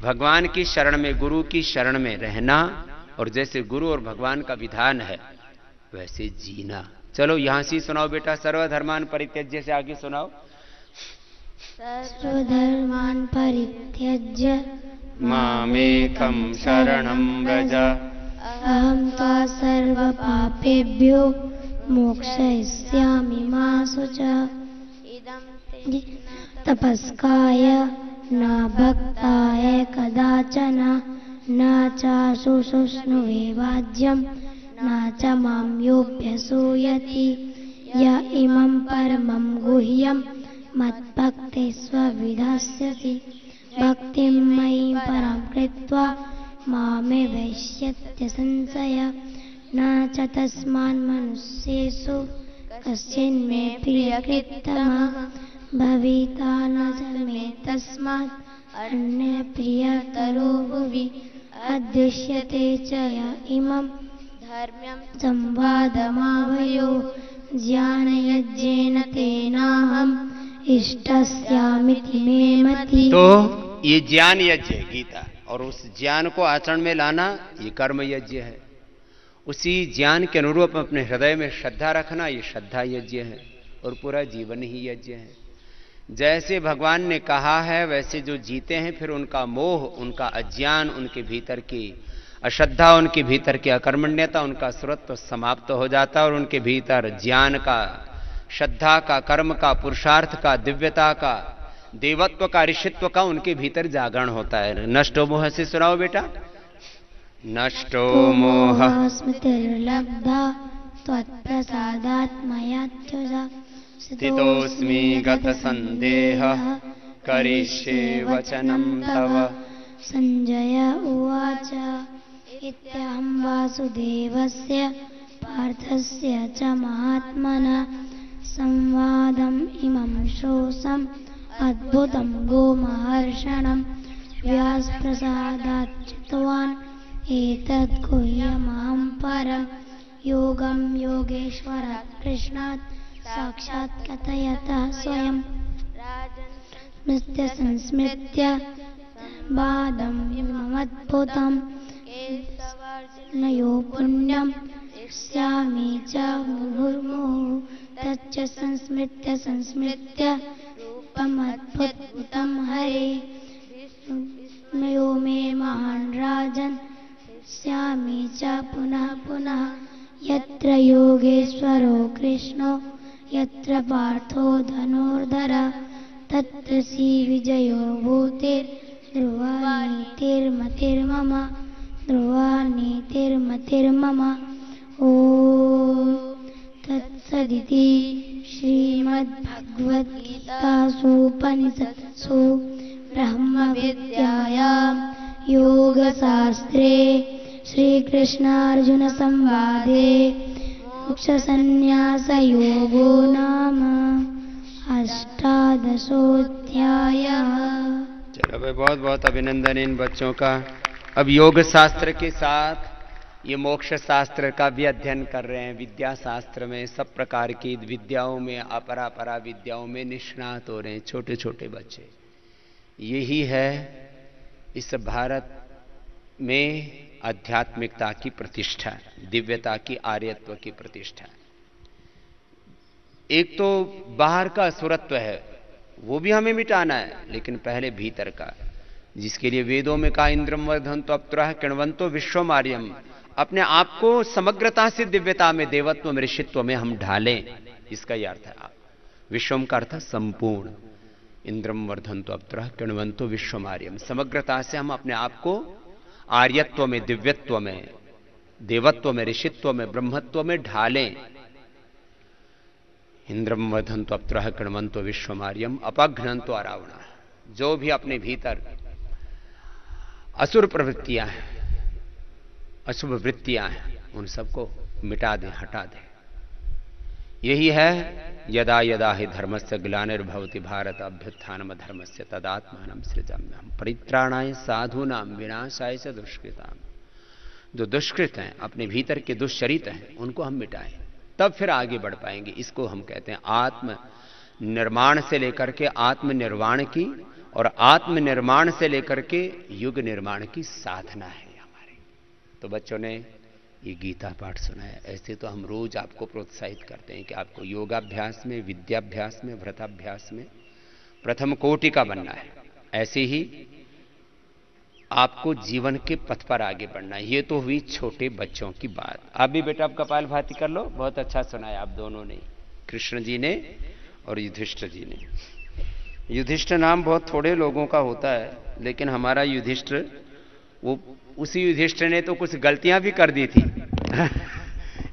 भगवान की शरण में, गुरु की शरण में रहना, और जैसे गुरु और भगवान का विधान है वैसे जीना। चलो यहां से सुनाओ बेटा, सर्वधर्मान परित्यज्य से आगे सुनाओ। सर्वधर्मान् परित्यज्य मामेकं शरणं व्रज। अहं त्वा सर्वपापेभ्यो मोक्षयिष्यामि मा शुचः। तपस्काय न भक्ताय कदाचन न चाशुशुष्णुवे वाज्यं न च मां योऽभ्यसूयति। य इमं परमं गुह्यं मद्भक्तिस्व विधास्यति। भक्तिं मयि परां कृत्वा मामे वैश्यत्य संशय। न च तस्मान् मनुष्येषु कश्चिन्मे प्रियकृत्तमः भविता न च मे तस्मात् अन्य प्रियतरो भुवि। अदृश्यते च य इमं धर्म्यं संवादमावयो। ज्ञानयज्ञेन तेनाहम् इष्टस्यामिति मे मति। तो ये ज्ञान यज्ञ है गीता, और उस ज्ञान को आचरण में लाना ये कर्म यज्ञ है। उसी ज्ञान के अनुरूप अपने हृदय में श्रद्धा रखना ये श्रद्धा यज्ञ है, और पूरा जीवन ही यज्ञ है। जैसे भगवान ने कहा है वैसे जो जीते हैं, फिर उनका मोह, उनका अज्ञान, उनके भीतर की अश्रद्धा, उनके भीतर की अकर्मण्यता, उनका सुरत्व समाप्त हो जाता है, और उनके भीतर ज्ञान का, श्रद्धा का, कर्म का, पुरुषार्थ का, दिव्यता का, देवत्व का, ऋषित्व का उनके भीतर जागरण होता है। नष्टो मोह से सुनाओ बेटा। नष्टो मोह स्मृतिर्लब्धा त्वत्प्रसादात् मयाच्युता। स्थितोऽस्मि गतसन्देहः करिष्ये वचनं तव। संजय उवाच इत्यहं वासुदेवस्य पार्थस्य च महात्मना संवादम् इमं श्रोषम् अद्भुतं गोमहर्षणं। व्यासप्रसादात् चितवान् एतद् गुह्यमहं परं। योगं योगेश्वरात् कृष्णात् साक्षात् कथयतः स्वयं। स्मृत्य संस्मृत्य बादं इममद्भुतं। नयो पुण्यं स्यामि च मुहुर्मुहुः। तच्च संस्मृत्य संस्मृत्य रूपमद्भुतं हरे। नयो मे महान् राजन् स्यामि च पुनः पुनः। यत्र योगेश्वरो कृष्णो यत्र पार्थो धनुर्धरः तत्र श्रीविजयो भूतिर्ध्रुवा नीतिर्मतिर्मम। ध्रुवा नीतिर्मतिर्मम। ॐ तत्सदिति श्रीमद्भगवद्गीतासु उपनिषत्सु ब्रह्मविद्यायां योगशास्त्रे श्रीकृष्णार्जुन संवादे मोक्षसंन्यासयोगो नाम अष्टादशोऽध्यायः। चलो भाई, बहुत बहुत अभिनंदन इन बच्चों का। अब योग शास्त्र के साथ ये मोक्ष शास्त्र का भी अध्ययन कर रहे हैं। विद्या शास्त्र में सब प्रकार की विद्याओं में, अपरा परा विद्याओं में निष्णात हो रहे हैं छोटे छोटे बच्चे। यही है इस भारत में आध्यात्मिकता की प्रतिष्ठा, दिव्यता की, आर्यत्व की प्रतिष्ठा। एक तो बाहर का असुरत्व है, वो भी हमें मिटाना है, लेकिन पहले भीतर का, जिसके लिए वेदों में कहा इंद्रम वर्धन्तो अप्तरः किण्वन्तो विश्वमार्यम। अपने आप को समग्रता से दिव्यता में, देवत्व में, ऋषित्व में हम ढालें, इसका यह अर्थ है। विश्वम का अर्थ संपूर्ण। इंद्रम वर्धन्तो अप्तरः किण्वन्तो विश्वमार्यम। समग्रता से हम अपने आप को आर्यत्व में, दिव्यत्व में, देवत्व में, ऋषित्व में, ब्रह्मत्व में ढालें। इंद्रम वर्धन्तो अप्तरः किण्वन्तो विश्वमार्यम अपघ्नन्तो अरावणः। जो भी अपने भीतर असुर प्रवृत्तियां हैं, अशुभ वृत्तियां हैं, उन सबको मिटा दें, हटा दें। यही है यदा यदा हि धर्मस्य ग्लानिर्भवति भारत अभ्युत्थानम धर्मस्य तदात्मानं सृजाम्यहम् परित्राणाय साधूनां विनाशाय च दुष्कृताम्। जो दुष्कृत हैं, अपने भीतर के दुष्चरित हैं, उनको हम मिटाएं, तब फिर आगे बढ़ पाएंगे। इसको हम कहते हैं आत्म निर्माण से लेकर के आत्मनिर्वाण की, और आत्मनिर्माण से लेकर के युग निर्माण की साधना है हमारी। तो बच्चों ने ये गीता पाठ सुनाया। ऐसे तो हम रोज आपको प्रोत्साहित करते हैं कि आपको योगाभ्यास में, विद्याभ्यास में, व्रताभ्यास में प्रथम कोटि का बनना है। ऐसे ही आपको जीवन के पथ पर आगे बढ़ना है। ये तो हुई छोटे बच्चों की बात। आप भी बेटा आप कपालभाति कर लो। बहुत अच्छा सुनाया आप दोनों ने, कृष्ण जी ने और युधिष्ठिर जी ने। युधिष्ठिर नाम बहुत थोड़े लोगों का होता है, लेकिन हमारा युधिष्ठिर, वो उसी युधिष्ठिर ने तो कुछ गलतियां भी कर दी थी।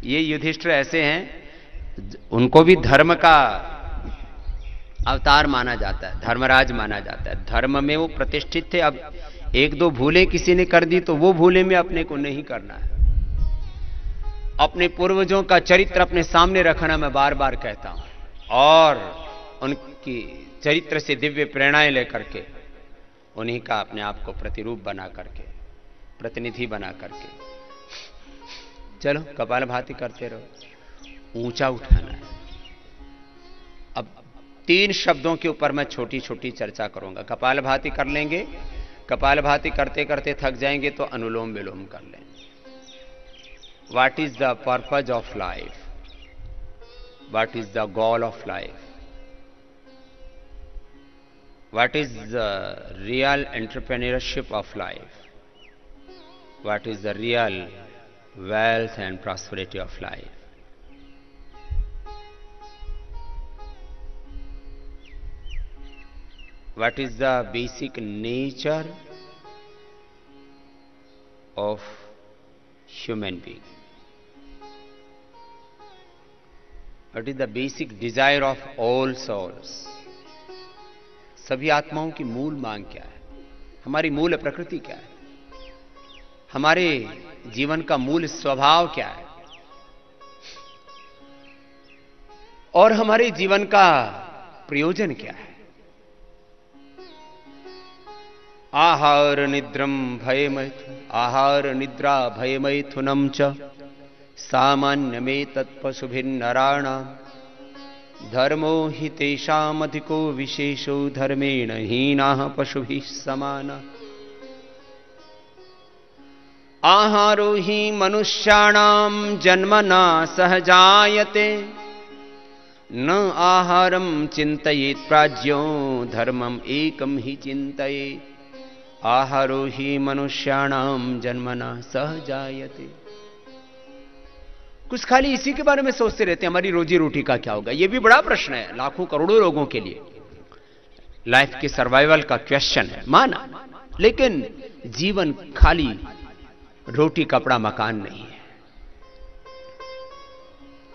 ये युधिष्ठिर ऐसे हैं, उनको भी धर्म का अवतार माना जाता है, धर्मराज माना जाता है। धर्म में वो प्रतिष्ठित थे। अब एक दो भूलें किसी ने कर दी तो वो भूलें में अपने को नहीं करना है। अपने पूर्वजों का चरित्र अपने सामने रखना मैं बार बार कहता हूं, और उनकी चरित्र से दिव्य प्रेरणाएं लेकर के उन्हीं का अपने आप को प्रतिरूप बना करके, प्रतिनिधि बना करके चलो कपालभाति करते रहो। ऊंचा उठाना है। अब 3 शब्दों के ऊपर मैं छोटी छोटी चर्चा करूंगा। कपालभाति कर लेंगे, कपालभाति करते करते थक जाएंगे तो अनुलोम विलोम कर लें। What is the purpose of life? What is the goal of life? What is the real entrepreneurship of life? What is the real wealth and prosperity of life? What is the basic nature of human being? What is the basic desire of all souls? सभी आत्माओं की मूल मांग क्या है? हमारी मूल प्रकृति क्या है? हमारे जीवन का मूल स्वभाव क्या है? और हमारे जीवन का प्रयोजन क्या है? आहार निद्रम भयमैथुन, आहार निद्रा भयमैथुनम च सामान्यमे तत्पशुभिर्नराणां धर्मो हि तेषामधिको विशेषो धर्मेण हीनाः पशुभिः समानाः। आहारो हि मनुष्याणां जन्मना सहजायते न आहारं चिन्तयेत् प्राज्ञो धर्मम् एकं हि चिन्तयेत्। आहारो हि मनुष्याणां जन्मना सहजायते। कुछ खाली इसी के बारे में सोचते रहते हैं, हमारी रोजी रोटी का क्या होगा। यह भी बड़ा प्रश्न है लाखों करोड़ों लोगों के लिए। लाइफ के सर्वाइवल का क्वेश्चन है, माना, लेकिन जीवन खाली रोटी कपड़ा मकान नहीं है।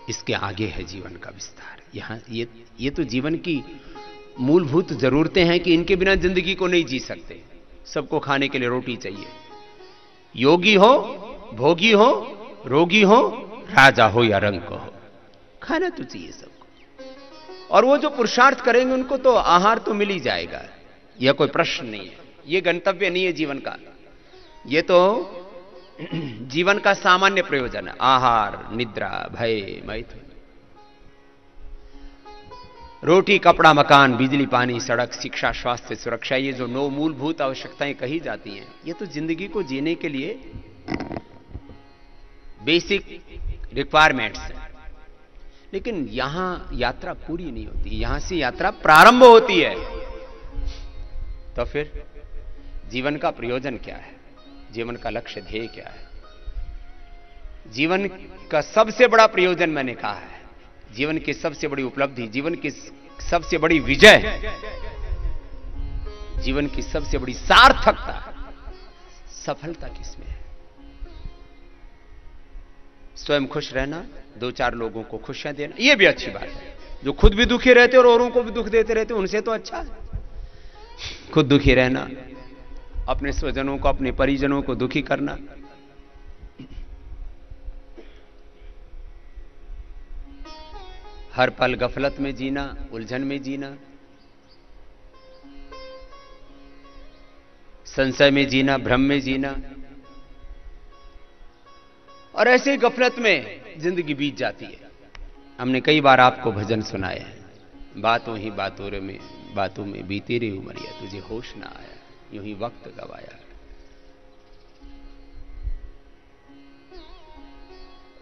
इसके आगे है जीवन का विस्तार। यहां ये तो जीवन की मूलभूत जरूरतें हैं कि इनके बिना जिंदगी को नहीं जी सकते। सबको खाने के लिए रोटी चाहिए। योगी हो, भोगी हो, रोगी हो, राजा हो या रंग हो, खाना तो चाहिए सबको। और वो जो पुरुषार्थ करेंगे उनको तो आहार तो मिल ही जाएगा। यह कोई प्रश्न नहीं है, यह गंतव्य नहीं है जीवन का। यह तो जीवन का सामान्य प्रयोजन है। आहार, निद्रा, भय, मैथुन, रोटी, कपड़ा, मकान, बिजली, पानी, सड़क, शिक्षा, स्वास्थ्य, सुरक्षा, ये जो 9 मूलभूत आवश्यकताएं कही जाती हैं, ये तो जिंदगी को जीने के लिए बेसिक रिक्वायरमेंट्स हैं। लेकिन यहां यात्रा पूरी नहीं होती, यहां से यात्रा प्रारंभ होती है। तो फिर जीवन का प्रयोजन क्या है? जीवन का लक्ष्य ध्येय क्या है? जीवन का सबसे बड़ा प्रयोजन मैंने कहा है, जीवन की सबसे बड़ी उपलब्धि, जीवन की सबसे बड़ी विजय, जीवन की सबसे बड़ी सार्थकता, सफलता किसमें है? स्वयं खुश रहना, 2-4 लोगों को खुशियां देना, यह भी अच्छी बात है। जो खुद भी दुखी रहते और औरों को भी दुख देते रहते, उनसे तो अच्छा है खुद दुखी रहना। अपने स्वजनों को, अपने परिजनों को दुखी करना। हर पल गफलत में जीना, उलझन में जीना, संशय में जीना, भ्रम में जीना, और ऐसे ही गफलत में जिंदगी बीत जाती है। हमने कई बार आपको भजन सुनाए हैं, बातों ही बातों में बीती रही उमरिया, तुझे होश ना आया, यूं ही वक्त गवाया।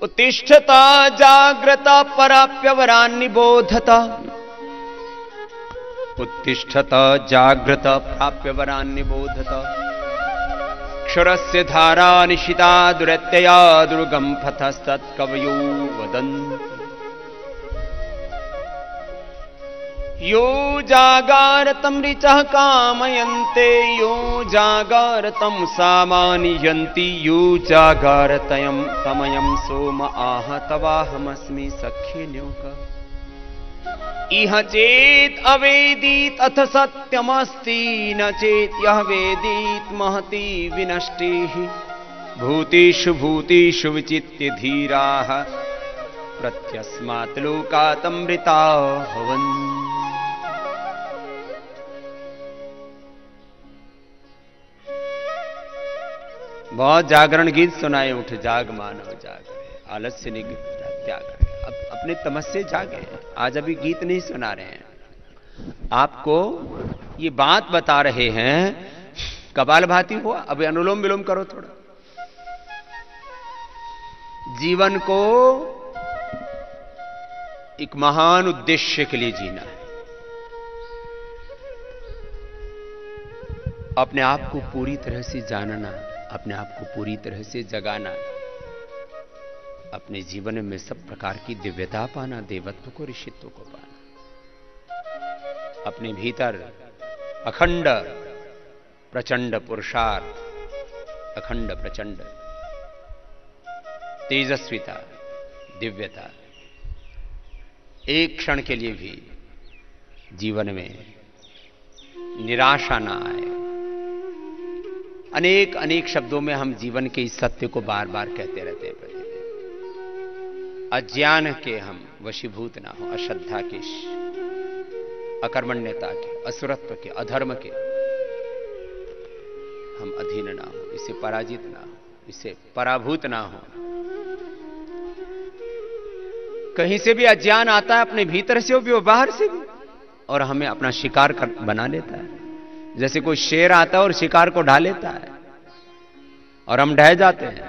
उत्तिष्ठता जाग्रता पराप्यवरान् निबोधता, उत्तिष्ठता जाग्रता प्राप्यवरान् निबोधता, क्षरस्य धारा निशिता दुरत्यया दुर्गम पथस्तत्कवयो वदन्ति। यो जागारतं ऋचः कामयन्ते, यो जागारतं सामान्यन्ति, यो जागारतयं समयं सोम आह तवाहमस्मि सख्ये न्योका। इह चेत अवेदीत अथ सत्यमस्ति, न चेत यह वेदीत महती विनष्टिः। भूतेषु भूतेषु विचित्य धीराः, प्रत्यस्मात् लोकातमृता भवन्ति। बहुत जागरण गीत सुनाए, उठ जाग मानव जाग, आलस्य निग्रह त्याग। अब अपने तमस्से जागे, आज अभी गीत नहीं सुना रहे हैं, आपको ये बात बता रहे हैं। कपालभाति हुआ, अभी अनुलोम विलोम करो थोड़ा। जीवन को एक महान उद्देश्य के लिए जीना है, अपने आप को पूरी तरह से जानना, अपने आप को पूरी तरह से जगाना, अपने जीवन में सब प्रकार की दिव्यता पाना, देवत्व को, ऋषित्व को पाना, अपने भीतर अखंड प्रचंड पुरुषार्थ, अखंड प्रचंड तेजस्विता, दिव्यता एक क्षण के लिए भी जीवन में निराशा ना आए। अनेक अनेक शब्दों में हम जीवन के इस सत्य को बार बार कहते रहते हैं प्रतिदिन। अज्ञान के हम वशीभूत ना हो, अश्रद्धा के, अकर्मण्यता के, असुरत्व के, अधर्म के हम अधीन ना हो, इससे पराजित ना हो, इससे पराभूत ना हो। कहीं से भी अज्ञान आता है, अपने भीतर से भी और बाहर से भी, और हमें अपना शिकार बना लेता है। जैसे कोई शेर आता है और शिकार को ढा लेता है और हम ढह जाते हैं।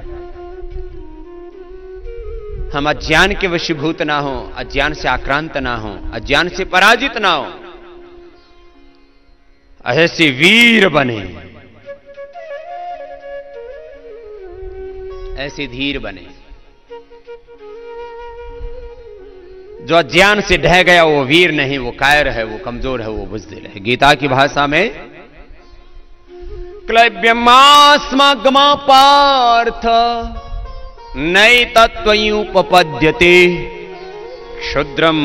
हम अज्ञान के वशीभूत ना हो, अज्ञान से आक्रांत ना हो, अज्ञान से पराजित ना हो, ऐसे वीर बने, ऐसे धीर बने। जो अज्ञान से ढह गया वो वीर नहीं, वो कायर है, वो कमजोर है, वो बुज़दिल है। गीता की भाषा में क्लैब्यमास्मग्मा पार्थ नैतत्त्वयुपपद्यते, क्षुद्रम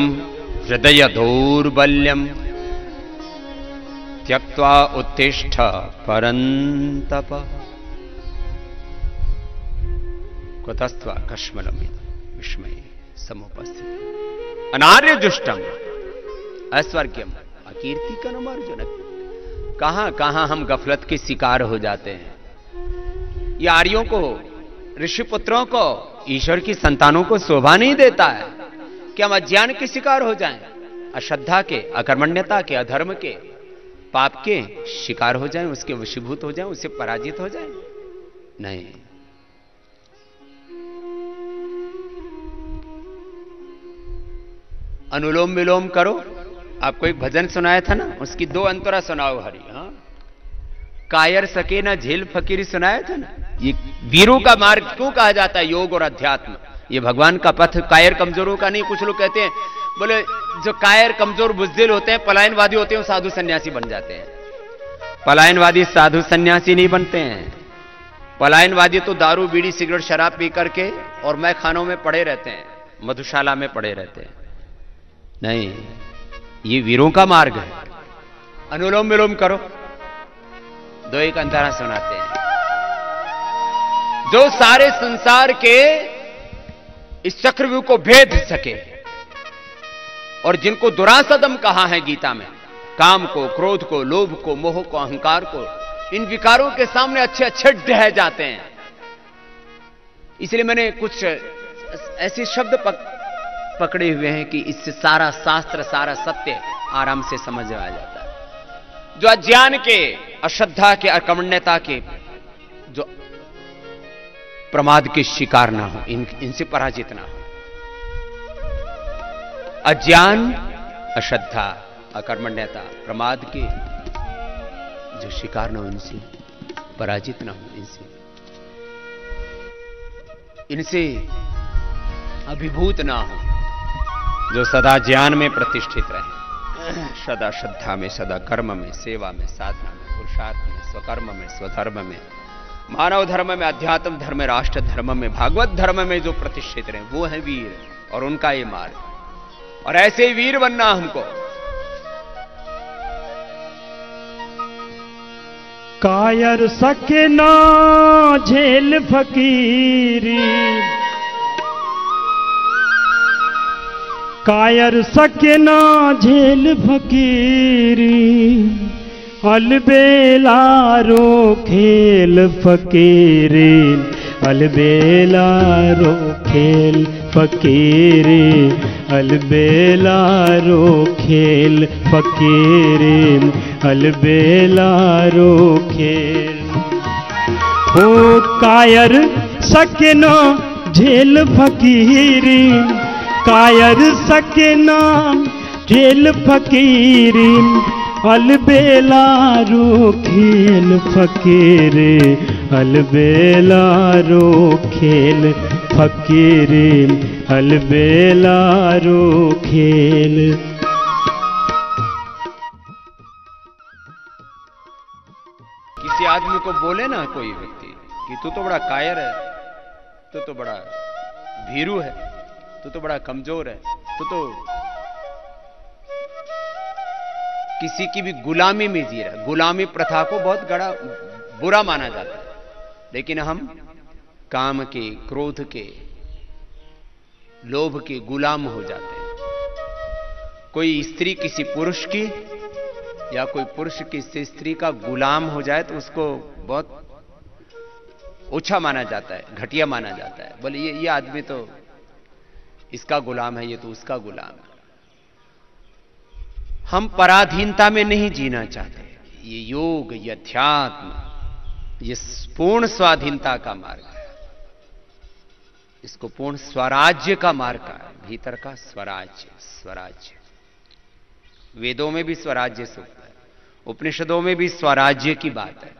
हृदय दौर्बल्यम त्यक्त्वा उत्तिष्ठ परन्तप। कुतस्त्वा कश्मलम विस्मय समुपस्थित अनार्य जुष्टम ऐश्वर्यम अकीर्तिकनम अर्जुन। कहां कहां हम गफलत के शिकार हो जाते हैं। ये आर्यों को, ऋषि पुत्रों को, ईश्वर की संतानों को शोभा नहीं देता है कि हम अज्ञान के शिकार हो जाएं, अश्रद्धा के, अकर्मण्यता के, अधर्म के, पाप के शिकार हो जाएं, उसके वशीभूत हो जाएं, उससे पराजित हो जाएं। नहीं, अनुलोम विलोम करो। आपको एक भजन सुनाया था ना, उसकी दो अंतरा सुनाओ हरि। हाँ, कायर सके ना झेल फकीरी सुनाया था ना। ये वीरों का मार्ग क्यों कहा जाता है? योग और अध्यात्म, ये भगवान का पथ कायर कमजोरों का नहीं। कुछ लोग कहते हैं, बोले जो कायर कमजोर बुज़दिल होते हैं, पलायनवादी होते हैं, वो साधु सन्यासी बन जाते हैं। पलायनवादी साधु सन्यासी नहीं बनते हैं। पलायनवादी तो दारू बीड़ी सिगरेट शराब पी करके और मैं खानों में पड़े रहते हैं, मधुशाला में पड़े रहते हैं। नहीं, ये वीरों का मार्ग है। अनुलोम विलोम करो, दो एक अंतरा सुनाते हैं। जो सारे संसार के इस चक्रव्यूह को भेद सके और जिनको दुरासदम कहा है गीता में, काम को, क्रोध को, लोभ को, मोह को, अहंकार को, इन विकारों के सामने अच्छे अच्छे ढह जाते हैं। इसलिए मैंने कुछ ऐसे शब्द पकड़े हुए हैं कि इससे सारा शास्त्र, सारा सत्य आराम से समझ में आ जाता है। जो अज्ञान के, अश्रद्धा के, अकर्मण्यता के, जो प्रमाद के शिकार ना हो, इनसे पराजित ना हो। अज्ञान, अश्रद्धा, अकर्मण्यता, प्रमाद के जो शिकार ना हो, इनसे पराजित ना हो, इनसे अभिभूत ना हो, जो सदा ज्ञान में प्रतिष्ठित रहे, सदा श्रद्धा में, सदा कर्म में, सेवा में, साधना में, पुरुषार्थ में, स्वकर्म में, स्वधर्म में, मानव धर्म में, अध्यात्म धर्म में, राष्ट्र धर्म में, भागवत धर्म में जो प्रतिष्ठित रहे, वो है वीर, और उनका ये मार्ग। और ऐसे ही वीर बनना हमको। कायर सके ना झेल फकीरी, कायर सके ना झेल फकीरी, अलबेला रो खेल फकीरी, अलबेला रो खेल फकीरी, अलबेला रो खेल फकीरी, अलबेला रो खेल। हो कायर सके ना झेल फकीरी, कायर सके ना झेल फकीरी, अलबेला रो खेल फकीरी, अलबेला रो खेल फकीरी, अलबेला रो खेल। किसी आदमी को बोले ना कोई व्यक्ति कि तू तो बड़ा कायर है, तू तो बड़ा भीरू है, तू तो बड़ा कमजोर है, तू तो किसी की भी गुलामी में जी रहा है। गुलामी प्रथा को बहुत बड़ा बुरा माना जाता है, लेकिन हम काम के, क्रोध के, लोभ के गुलाम हो जाते हैं। कोई स्त्री किसी पुरुष की या कोई पुरुष किसी स्त्री का गुलाम हो जाए तो उसको बहुत ओछा माना जाता है, घटिया माना जाता है। बोले ये आदमी तो इसका गुलाम है, ये तो उसका गुलाम है। हम पराधीनता में नहीं जीना चाहते। ये योग, ये अध्यात्म, ये पूर्ण स्वाधीनता का मार्ग है। इसको पूर्ण स्वराज्य का मार्ग है, भीतर का स्वराज्य। स्वराज्य वेदों में भी स्वराज्य सूक्त है, उपनिषदों में भी स्वराज्य की बात है।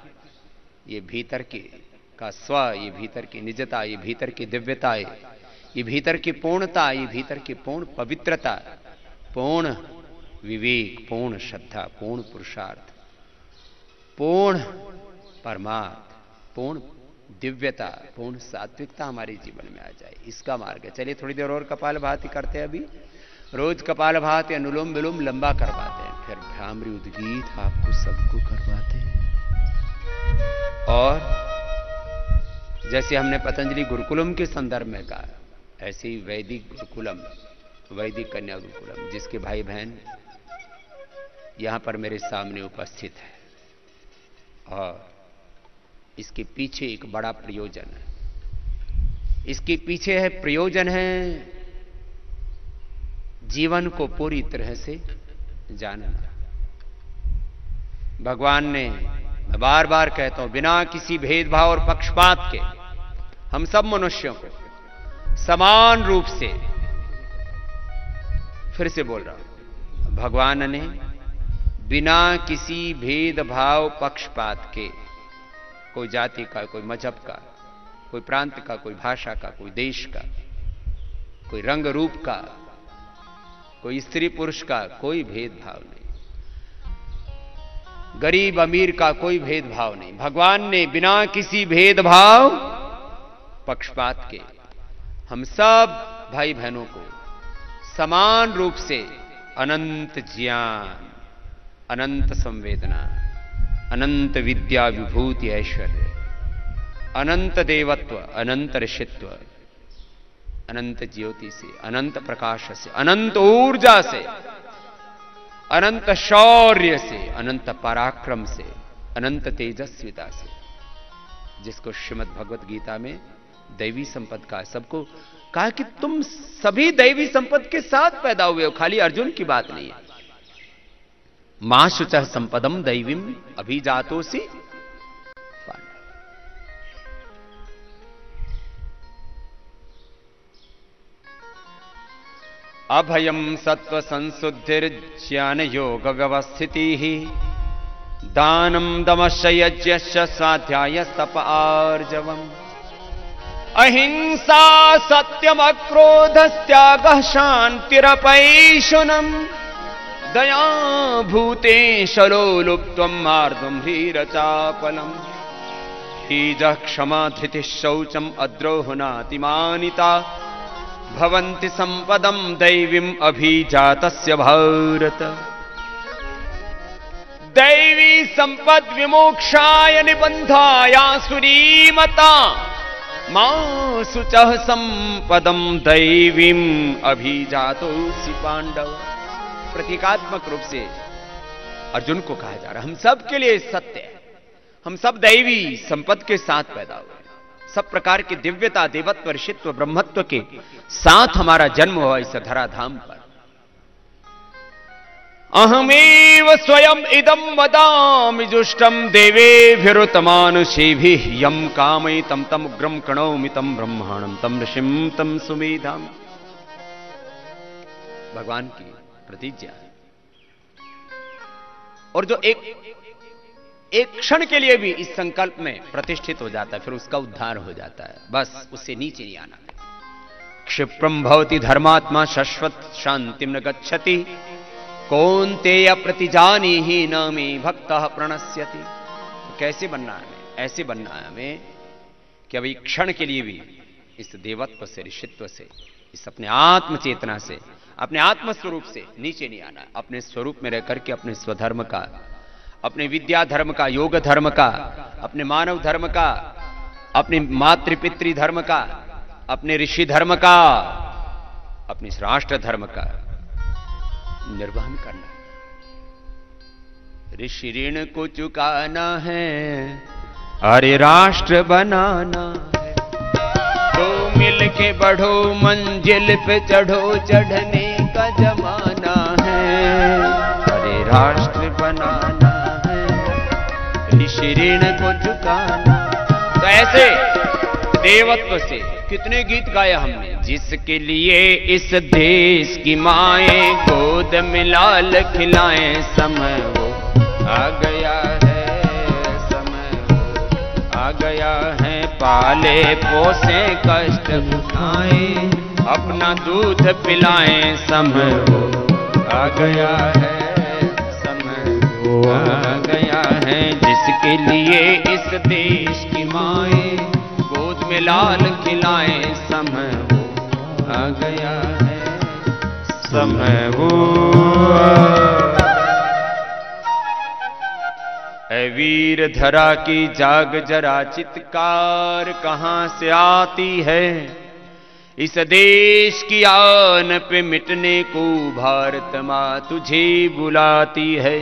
ये भीतर के का स्व, ये भीतर की निजता, ये भीतर की दिव्यता, ये भीतर की पूर्णता, ये भीतर की पूर्ण पवित्रता, पूर्ण विवेक, पूर्ण श्रद्धा, पूर्ण पुरुषार्थ, पूर्ण परमार्थ, पूर्ण दिव्यता, पूर्ण सात्विकता हमारे जीवन में आ जाए, इसका मार्ग है। चलिए थोड़ी देर और कपालभाति करते हैं। अभी रोज कपालभाति, अनुलोम विलोम लंबा करवाते हैं, फिर भ्रामरी उद्गीत आपको सबको करवाते हैं। और जैसे हमने पतंजलि गुरुकुलम के संदर्भ में कहा, ऐसे ही वैदिक गुरुकुलम, वैदिक कन्या गुरुकुलम, जिसके भाई बहन यहां पर मेरे सामने उपस्थित है, और इसके पीछे एक बड़ा प्रयोजन है। इसके पीछे है प्रयोजन है जीवन को पूरी तरह से जानना। भगवान ने, मैं बार बार कहता हूं, बिना किसी भेदभाव और पक्षपात के हम सब मनुष्यों को समान रूप से, फिर से बोल रहा हूं, भगवान ने बिना किसी भेदभाव पक्षपात के, कोई जाति का, कोई मजहब का, कोई प्रांत का, कोई भाषा का, कोई देश का, कोई रंग रूप का, कोई स्त्री पुरुष का, कोई भेदभाव नहीं, गरीब अमीर का कोई भेदभाव नहीं। भगवान ने बिना किसी भेदभाव पक्षपात के हम सब भाई बहनों को समान रूप से अनंत ज्ञान, अनंत संवेदना, अनंत विद्या विभूति ऐश्वर्य, अनंत देवत्व, अनंत ऋषित्व, अनंत ज्योति से, अनंत प्रकाश से, अनंत ऊर्जा से, अनंत शौर्य से, अनंत पराक्रम से, अनंत तेजस्विता से, जिसको श्रीमद् भगवत गीता में दैवी संपद का सबको कहा कि तुम सभी दैवी संपद के साथ पैदा हुए हो, खाली अर्जुन की बात नहीं है। मां शुचः संपदम दैवीम अभिजातोसी। अभयम सत्व संशुद्धिर्ज्ञान योग व्यवस्थिति, दानम दमश्च यज्ञश्च स्वाध्याय तप आर्जवम्, अहिंसा सत्यम क्रोधस्त्यागः शान्तिरपैशुनम्, दया भूतेशलो लुप्त्वम् मार्दम् ह्रीरचापलम्, तेजः क्षमा धृतिः शौचम् अद्रोहनातिमानिता, भवन्ति संपदं दैवीम् अभिजातस्य भारत। दैवी संपद विमोक्षाय निबंधाया सुरीमता, मां शुचः संपदं दैवीम् अभिजातोऽसि पांडव। प्रतीकात्मक रूप से अर्जुन को कहा जा रहा है, हम सब के लिए सत्य है, हम सब दैवी संपद के साथ पैदा हुए, सब प्रकार की दिव्यता, देवत्व, ऋषित्व, ब्रह्मत्व के साथ हमारा जन्म हुआ इस धराधाम पर। अहमेव स्वयं इदं वदामि जुष्टं देवेभिरुतमानुषेभिः, यं कामयितं तम् उग्रं प्रणौमि तं ब्रह्माणं तं ऋषिं तं सुमेधाम्। भगवान की प्रतिज्ञा है, और जो एक क्षण के लिए भी इस संकल्प में प्रतिष्ठित हो जाता है, फिर उसका उद्धार हो जाता है, बस उससे नीचे नहीं आना। क्षिप्रम भवति धर्मात्मा शाश्वत शांतिम न गच्छति, कौन्तेय प्रतिजानीहि न मे भक्तः प्रणश्यति। तो कैसे बनना है हमें? ऐसे बनना है हमें कि अभी क्षण के लिए भी इस देवत्व से, ऋषित्व से, इस अपने आत्म चेतना से, अपने आत्म स्वरूप से नीचे नहीं आना। अपने स्वरूप में रह करके अपने स्वधर्म का, अपने विद्या धर्म का, योग धर्म का, अपने मानव धर्म का, अपने मातृपितृ धर्म का, अपने ऋषि धर्म का, अपने राष्ट्र धर्म का निर्वहन करना। ऋषि ऋण को चुकाना है, अरे राष्ट्र बनाना है, तो मिल के बढ़ो मंजिल पे चढ़ो, चढ़ने का जमाना है, अरे राष्ट्र बनाना है, ऋषि ऋण को चुकाना। तो ऐसे देवत्व से कितने गीत गाए हमने, जिसके लिए इस देश की माएं गोद में लाल खिलाएं, समय वो आ गया है, समय वो आ गया है, पाले पोसे कष्ट उठाएं, अपना दूध पिलाएं, समय वो आ गया है, समय वो आ गया है, जिसके लिए इस देश की माएं गोद में लाल खिलाएं, समय वो आ गया है, समय वो। ऐ वीर धरा की जाग जरा, चित्कार कहां से आती है, इस देश की आन पे मिटने को भारत मां तुझे बुलाती है।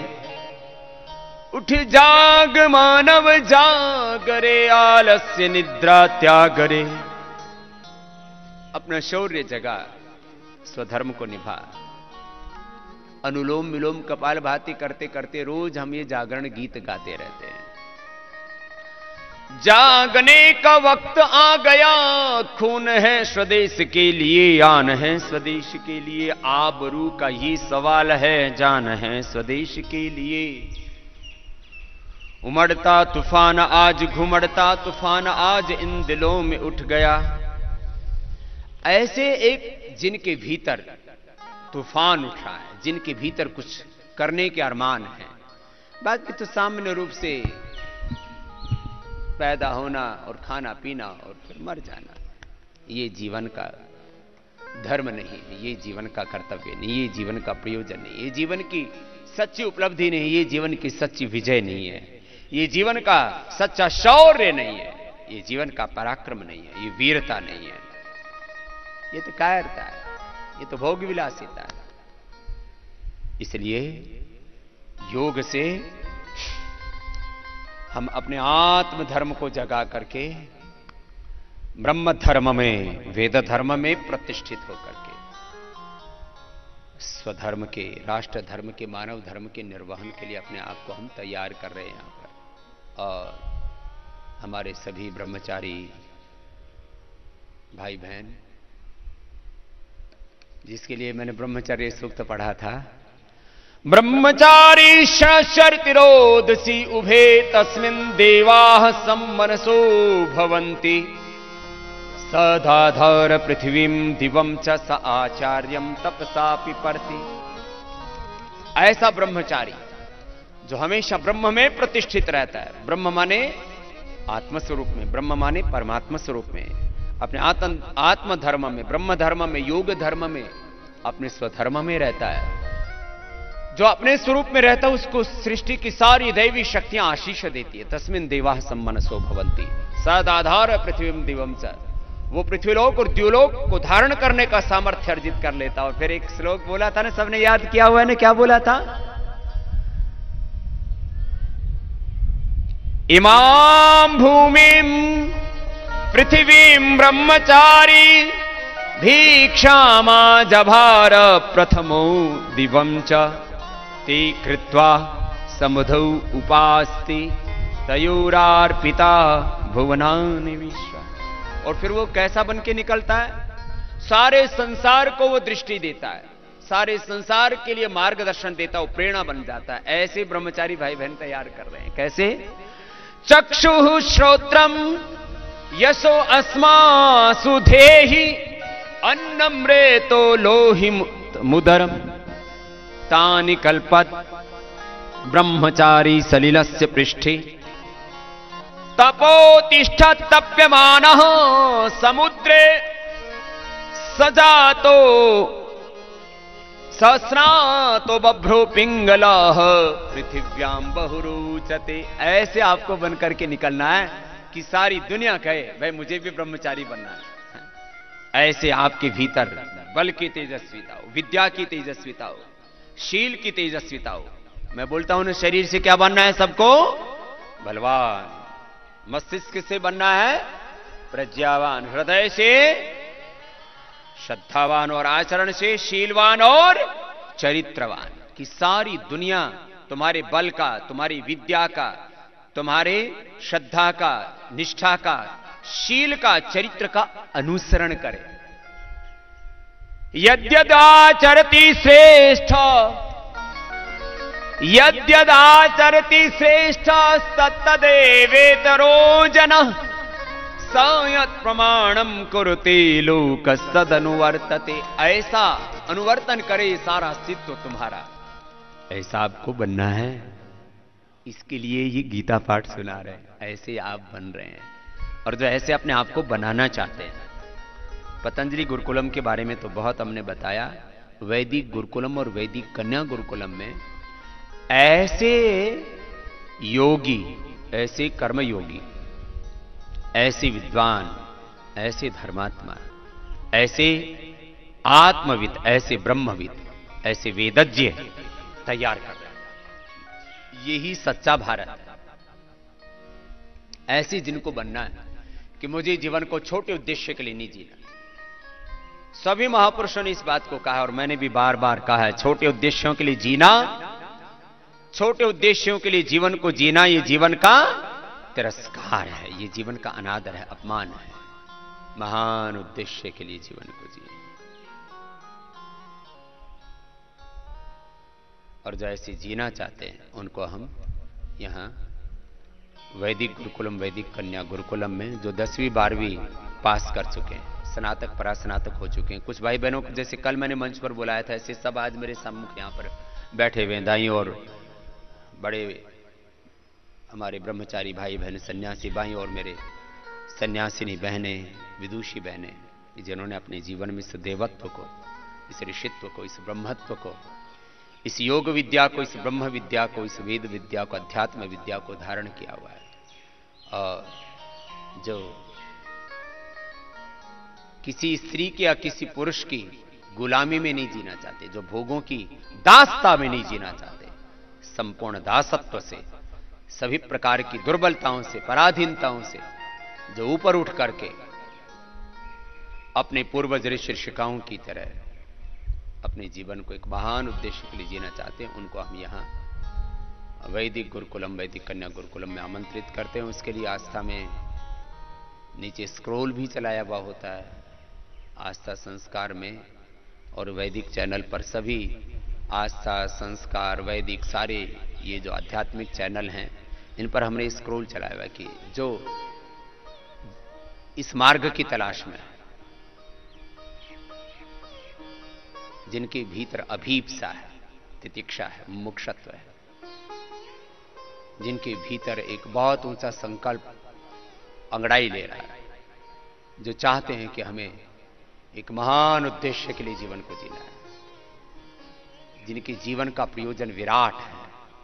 उठ जाग मानव जाग रे, आलस्य निद्रा त्याग रे, अपना शौर्य जगा, स्वधर्म को निभा। अनुलोम विलोम कपाल भाती करते करते रोज हम ये जागरण गीत गाते रहते हैं। जागने का वक्त आ गया, खून है स्वदेश के लिए, आन है स्वदेश के लिए, आबरू का ये सवाल है, जान है स्वदेश के लिए। उमड़ता तूफान आज, घुमड़ता तूफान आज, इन दिलों में उठ गया। ऐसे एक जिनके भीतर तूफान उठा है, जिनके भीतर कुछ करने के अरमान है, बाकी तो सामान्य रूप से पैदा होना और खाना पीना और फिर मर जाना, ये जीवन का धर्म नहीं है, ये जीवन का कर्तव्य नहीं, ये जीवन का प्रयोजन नहीं, ये जीवन की सच्ची उपलब्धि नहीं, ये जीवन की सच्ची विजय नहीं है। ये जीवन का सच्चा शौर्य नहीं है, ये जीवन का पराक्रम नहीं है, ये वीरता नहीं है, ये तो कायरता है, ये तो भोग विलासिता है। इसलिए योग से हम अपने आत्म धर्म को जगा करके ब्रह्म धर्म में, वेद धर्म में प्रतिष्ठित होकर के स्वधर्म के, राष्ट्र धर्म के, मानव धर्म के निर्वहन के लिए अपने आप को हम तैयार कर रहे हैं यहां पर। और हमारे सभी ब्रह्मचारी भाई बहन, जिसके लिए मैंने ब्रह्मचर्य सूक्त पढ़ा था, ब्रह्मचारी शर्तिरोदसी उभे तस्मिन् देवाः सम्मनसो भवन्ति सदाधार पृथ्वीं दिवं च स आचार्यं तपसा पिपर्ति। ऐसा ब्रह्मचारी जो हमेशा ब्रह्म में प्रतिष्ठित रहता है, ब्रह्म माने आत्म स्वरूप में, ब्रह्म माने परमात्मा स्वरूप में, अपने आत्म धर्म में, ब्रह्म धर्म में, योग धर्म में, अपने स्वधर्म में रहता है। जो अपने स्वरूप में रहता है उसको सृष्टि की सारी दैवी शक्तियां आशीष देती है। तस्मिन् देवाः सम्मनसो भवन्ति सदाधार पृथ्वीं दिवं च। वो पृथ्वीलोक और द्युलोक को धारण करने का सामर्थ्य अर्जित कर लेता। और फिर एक श्लोक बोला था ना, सबने याद किया हुआ है ना, क्या बोला था? इमां भूमिं पृथ्वीं ब्रह्मचारी भीक्षामा जभार प्रथमो दिवं च ते कृत्वा समुधौ उपास्ति तयोरार्पिता भुवनानि विश्वा। और फिर वो कैसा बन के निकलता है? सारे संसार को वो दृष्टि देता है, सारे संसार के लिए मार्गदर्शन देता है, वो प्रेरणा बन जाता है। ऐसे ब्रह्मचारी भाई बहन तैयार कर रहे हैं। कैसे? चक्षुः श्रोत्रम यशो अस्मासु धेहि अन्नम्रेतो लोहि मुदरम तानि कल्पत ब्रह्मचारी सलिलस्य पृष्ठे तपोतिष्ठत् तप्यमानः समुद्रे सजातो सहस्रातो बभ्रो पिंगलः पृथिव्यां बहुरुचते। ऐसे आपको बनकर के निकलना है कि सारी दुनिया कहे भाई मुझे भी ब्रह्मचारी बनना है। ऐसे आपके भीतर बल की तेजस्विता हो, विद्या की तेजस्विता हो, शील की तेजस्विता हो। मैं बोलता हूं ना, शरीर से क्या बनना है सबको? बलवान। मस्तिष्क से बनना है प्रज्ञावान, हृदय से श्रद्धावान और आचरण से शीलवान और चरित्रवान। कि सारी दुनिया तुम्हारे बल का, तुम्हारी विद्या का, तुम्हारे श्रद्धा का, निष्ठा का, शील का, चरित्र का अनुसरण करे। यद्यदाचरति श्रेष्ठ, यद्यदाचरति श्रेष्ठ तत्तदेवेतरो जनः संयत प्रमाणम कुरुते लोक सदनुवर्तते। ऐसा अनुवर्तन करे सारा अस्तित्व तुम्हारा। ऐसा आपको बनना है, इसके लिए ये गीता पाठ सुना रहे हैं। ऐसे आप बन रहे हैं। और जो ऐसे अपने आप को बनाना चाहते हैं, पतंजलि गुरुकुलम के बारे में तो बहुत हमने बताया। वैदिक गुरुकुलम और वैदिक कन्या गुरुकुलम में ऐसे योगी, ऐसे कर्मयोगी, ऐसे विद्वान, ऐसे धर्मात्मा, ऐसे आत्मविद, ऐसे ब्रह्मविद, ऐसे वेदज्ञ तैयार कर रहे हैं। यही सच्चा भारत है। ऐसे जिनको बनना है कि मुझे जीवन को छोटे उद्देश्य के लिए नहीं जीना। सभी महापुरुषों ने इस बात को कहा और मैंने भी बार बार कहा है, छोटे उद्देश्यों के लिए जीना, छोटे उद्देश्यों के लिए जीवन को जीना, ये जीवन का तिरस्कार है, ये जीवन का अनादर है, अपमान है। महान उद्देश्य के लिए जीवन को जिए। और जो ऐसे जीना चाहते हैं उनको हम यहां वैदिक गुरुकुलम, वैदिक कन्या गुरुकुलम में जो 10वीं 12वीं पास कर चुके हैं, स्नातक परास्नातक हो चुके हैं, कुछ भाई बहनों को जैसे कल मैंने मंच पर बुलाया था, ऐसे सब आज मेरे सम्मुख यहां पर बैठे हुए हैं। दाई और बड़े हमारे ब्रह्मचारी भाई बहन, सन्यासी भाई और मेरे सन्यासिनी बहनें, विदुषी बहनें, जिन्होंने अपने जीवन में इस देवत्व को, इस ऋषित्व को, इस ब्रह्मत्व को इस योग विद्या को, इस ब्रह्म विद्या को, इस वेद विद्या को, अध्यात्म विद्या को धारण किया हुआ है। और जो किसी स्त्री की या किसी पुरुष की गुलामी में नहीं जीना चाहते, जो भोगों की दासता में नहीं जीना चाहते, संपूर्ण दासत्व से, सभी प्रकार की दुर्बलताओं से, पराधीनताओं से जो ऊपर उठ करके अपने पूर्वज ऋषि ऋषिकाओं की तरह अपने जीवन को एक महान उद्देश्य के लिए जीना चाहते हैं, उनको हम यहां वैदिक गुरुकुलम, वैदिक कन्या गुरुकुलम में आमंत्रित करते हैं। उसके लिए आस्था में नीचे स्क्रॉल भी चलाया हुआ होता है, आस्था संस्कार में, और वैदिक चैनल पर सभी आस्था संस्कार वैदिक सारे ये जो आध्यात्मिक चैनल हैं, इन पर हमने स्क्रॉल चलाया हुआ कि जो इस मार्ग की तलाश में, जिनके भीतर अभीप्सा है, तितिक्षा है, मुमुक्षुत्व है, जिनके भीतर एक बहुत ऊंचा संकल्प अंगड़ाई ले रहा है, जो चाहते हैं कि हमें एक महान उद्देश्य के लिए जीवन को जीना है, जिनके जीवन का प्रयोजन विराट है,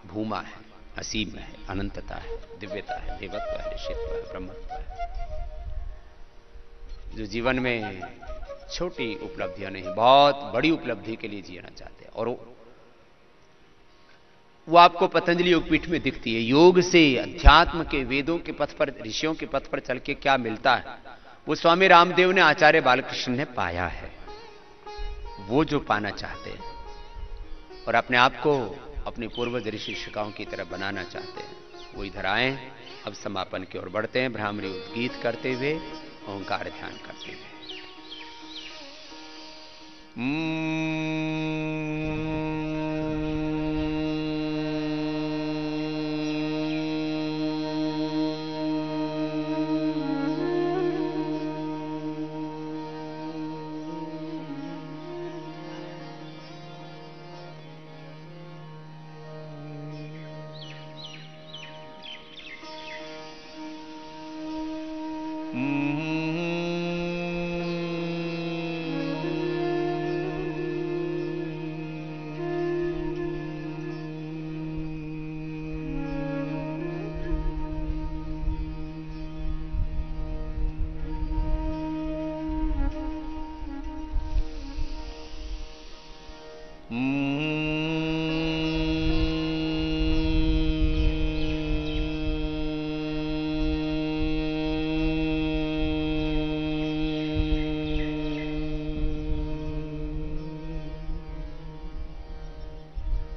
भूमा है, असीम है, अनंतता है, दिव्यता है, देवत्व है, ऋषित्व है, ब्रह्मत्व है, जो जीवन में छोटी उपलब्धियां नहीं, बहुत बड़ी उपलब्धि के लिए जीना चाहते हैं। और वो आपको पतंजलि योगपीठ में दिखती है। योग से अध्यात्म के, वेदों के पथ पर, ऋषियों के पथ पर चल के क्या मिलता है, वो स्वामी रामदेव ने, आचार्य बालकृष्ण ने पाया है। वो जो पाना चाहते हैं और अपने आप को अपने पूर्वज ऋषि ऋषिकाओं की तरह बनाना चाहते हैं, वो इधर आए। अब समापन की ओर बढ़ते हैं, भ्रामरी उद्गीत करते हुए, ओंकार ध्यान करते हुए।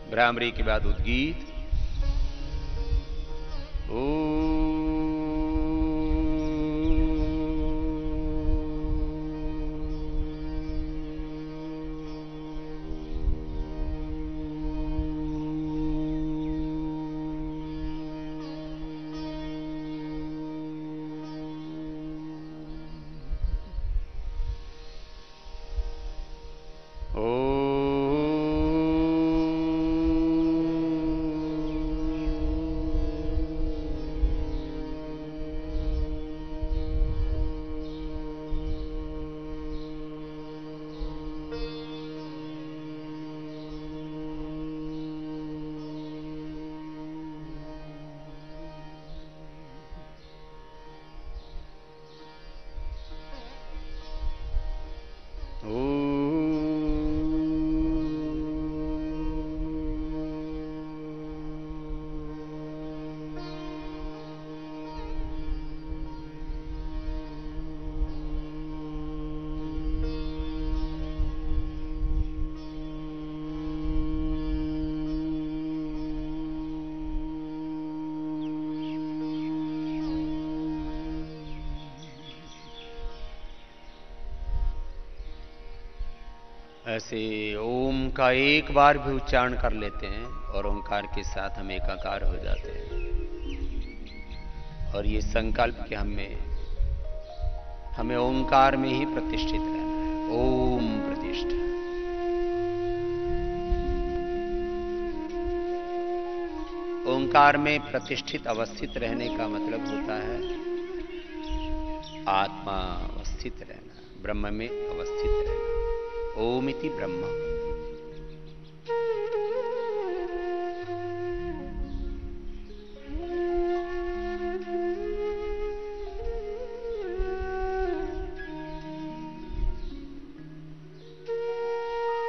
भ्रामरी के बाद उद्गीत। ऐसे ओम का एक बार भी उच्चारण कर लेते हैं और ओंकार के साथ हम एकाकार हो जाते हैं। और ये संकल्प कि हमें ओंकार में ही प्रतिष्ठित रहना है। ओम प्रतिष्ठा। ओंकार में प्रतिष्ठित अवस्थित रहने का मतलब होता है आत्मा अवस्थित रहना, ब्रह्म में अवस्थित रहना। ओम इति ब्रह्म।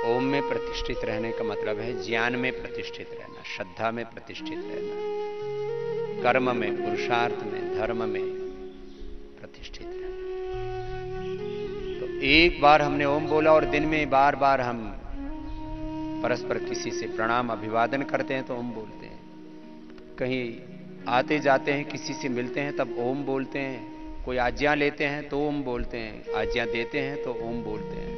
ओम में प्रतिष्ठित रहने का मतलब है ज्ञान में प्रतिष्ठित रहना, श्रद्धा में प्रतिष्ठित रहना, कर्म में, पुरुषार्थ में, धर्म में प्रतिष्ठित रहना। तो एक बार हमने ओम बोला और दिन में बार बार हम परस्पर किसी से प्रणाम अभिवादन करते हैं तो ओम बोलते हैं, कहीं आते जाते हैं किसी से मिलते हैं तब ओम बोलते हैं, कोई आज्ञा लेते हैं तो ओम बोलते हैं, आज्ञा देते हैं तो ओम बोलते हैं,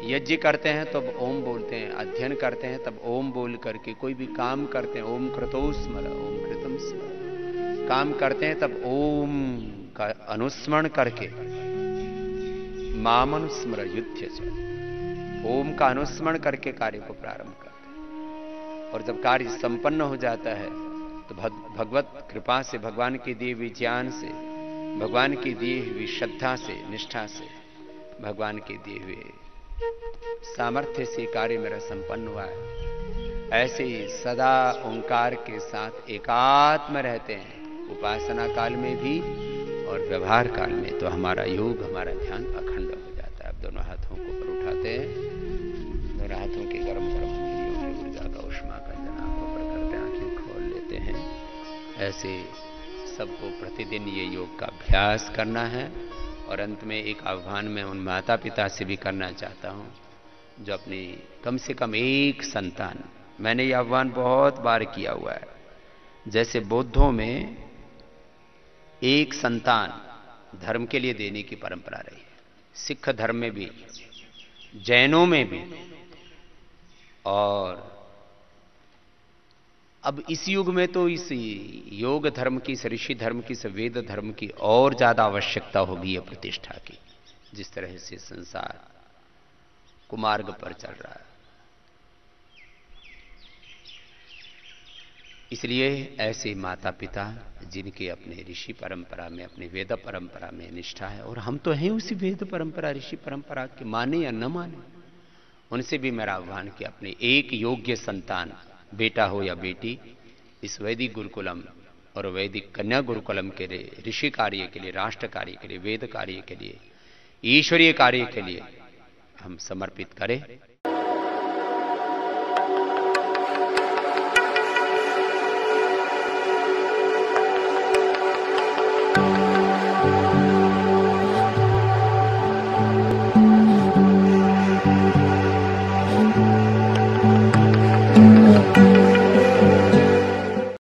यज्ञ करते हैं तब ओम बोलते हैं, अध्ययन करते हैं तब ओम बोल करके, कोई भी काम करते हैं ओम कृतो स्मर, ओम कृतम स्मर, काम करते हैं तब ओम का अनुस्मरण करके मामनुस्मर युद्ध से, ओम का अनुस्मरण करके कार्य को प्रारंभ करते हैं। और जब कार्य संपन्न हो जाता है तो भगवत कृपा से, भगवान की दिए हुए ज्ञान से, भगवान की दी हुई श्रद्धा से, निष्ठा से, भगवान के दिए हुए सामर्थ्य से कार्य मेरा संपन्न हुआ है। ऐसे ही सदा ओंकार के साथ एकात्म रहते हैं, उपासना काल में भी और व्यवहार काल में, तो हमारा योग, हमारा ध्यान अखंड हो जाता है। अब दोनों हाथों को ऊपर उठाते हैं, दोनों हाथों के गर्म गर्म अंगुलियों की ऊर्जा का उष्मा का जनाब ऊपर करते हैं, आंखें खोल लेते हैं। ऐसे सबको प्रतिदिन ये योग का अभ्यास करना है। और अंत में एक आह्वान मैं उन माता पिता से भी करना चाहता हूं जो अपनी कम से कम एक संतान, मैंने ये आह्वान बहुत बार किया हुआ है, जैसे बौद्धों में एक संतान धर्म के लिए देने की परंपरा रही है, सिख धर्म में भी, जैनों में भी, और अब इस युग में तो इस योग धर्म की, इस ऋषि धर्म की, इस वेद धर्म की और ज्यादा आवश्यकता होगी है प्रतिष्ठा की, जिस तरह से संसार कुमार्ग पर चल रहा है। इसलिए ऐसे माता पिता जिनके अपने ऋषि परंपरा में, अपने वेद परंपरा में निष्ठा है, और हम तो हैं उसी वेद परंपरा, ऋषि परंपरा के, माने या न माने, उनसे भी मेरा आह्वान कि अपने एक योग्य संतान, बेटा हो या बेटी, इस वैदिक गुरुकुलम और वैदिक कन्या गुरुकुलम के लिए, ऋषि कार्य के लिए, राष्ट्र कार्य के लिए, वेद कार्य के लिए, ईश्वरीय कार्य के लिए हम समर्पित करें।